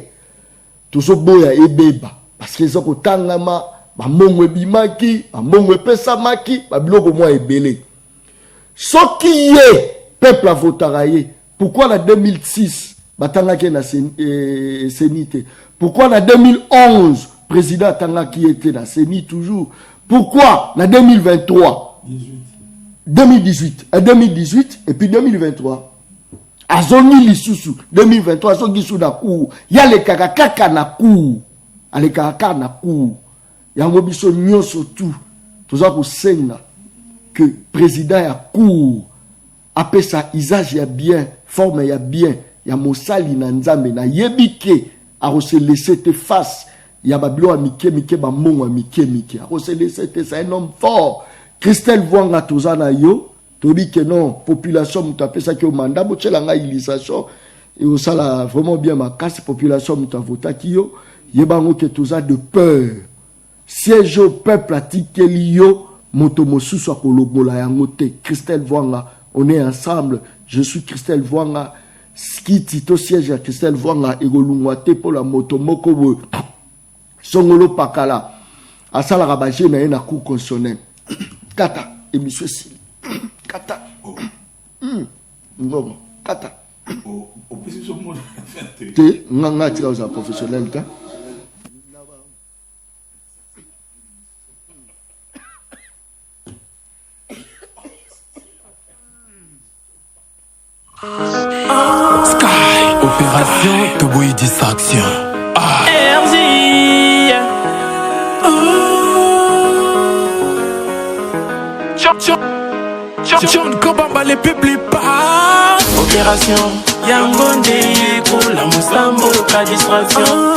tout ce boya et beba. Parce que les autres tangama, mongo bimaki, mongo pesamaki, biloko moi et belé. Ce qui est, peuple a voté, pourquoi en 2006, batangaki na sénité? Pourquoi en 2011, président Tanga qui était dans CENI toujours? Pourquoi en 2023 2018 et puis 2023 Azoni Lisusu 2023 Azoni Lisusu na cour. Il y a les kakaka na cour. Les kakaka na cour. Il y a un biso nyonso tout. Tout ça pour senga que président ya cour après ça usage ya bien, forme ya bien, ya mosali na nzambe na yebike a se laisser te face. Il y a Babylon à Mike, Bamongo à Mike. A se laisser te, c'est un homme fort. Christelle Voanga Tozana Yo, Tobi que non, population m'a appelé ça qui au mandat, bon c'est la réalisation et au ça là vraiment bien ma casse population m'a voté qui yo, yebango que tout ça de peur. Siège au peuple à Tikelio, Motomosu soit Kolobola Yangote, Christelle Voanga, on est ensemble. Je suis Christelle Voanga, ski Tito siège à Christelle Voanga, Egolungwate pour la Motomoko, Songolo Pakala, Asala Rabaché na yena cour constitutionnel. Kata, et monsieur Sil. Kata. Non, Kata. Te, nganga tira aux professionnels, ka. Sky, opération Toboy distraction. RJ. John Kobamba les publics pas. Opération Yangonde pour la Moussambo, la distraction.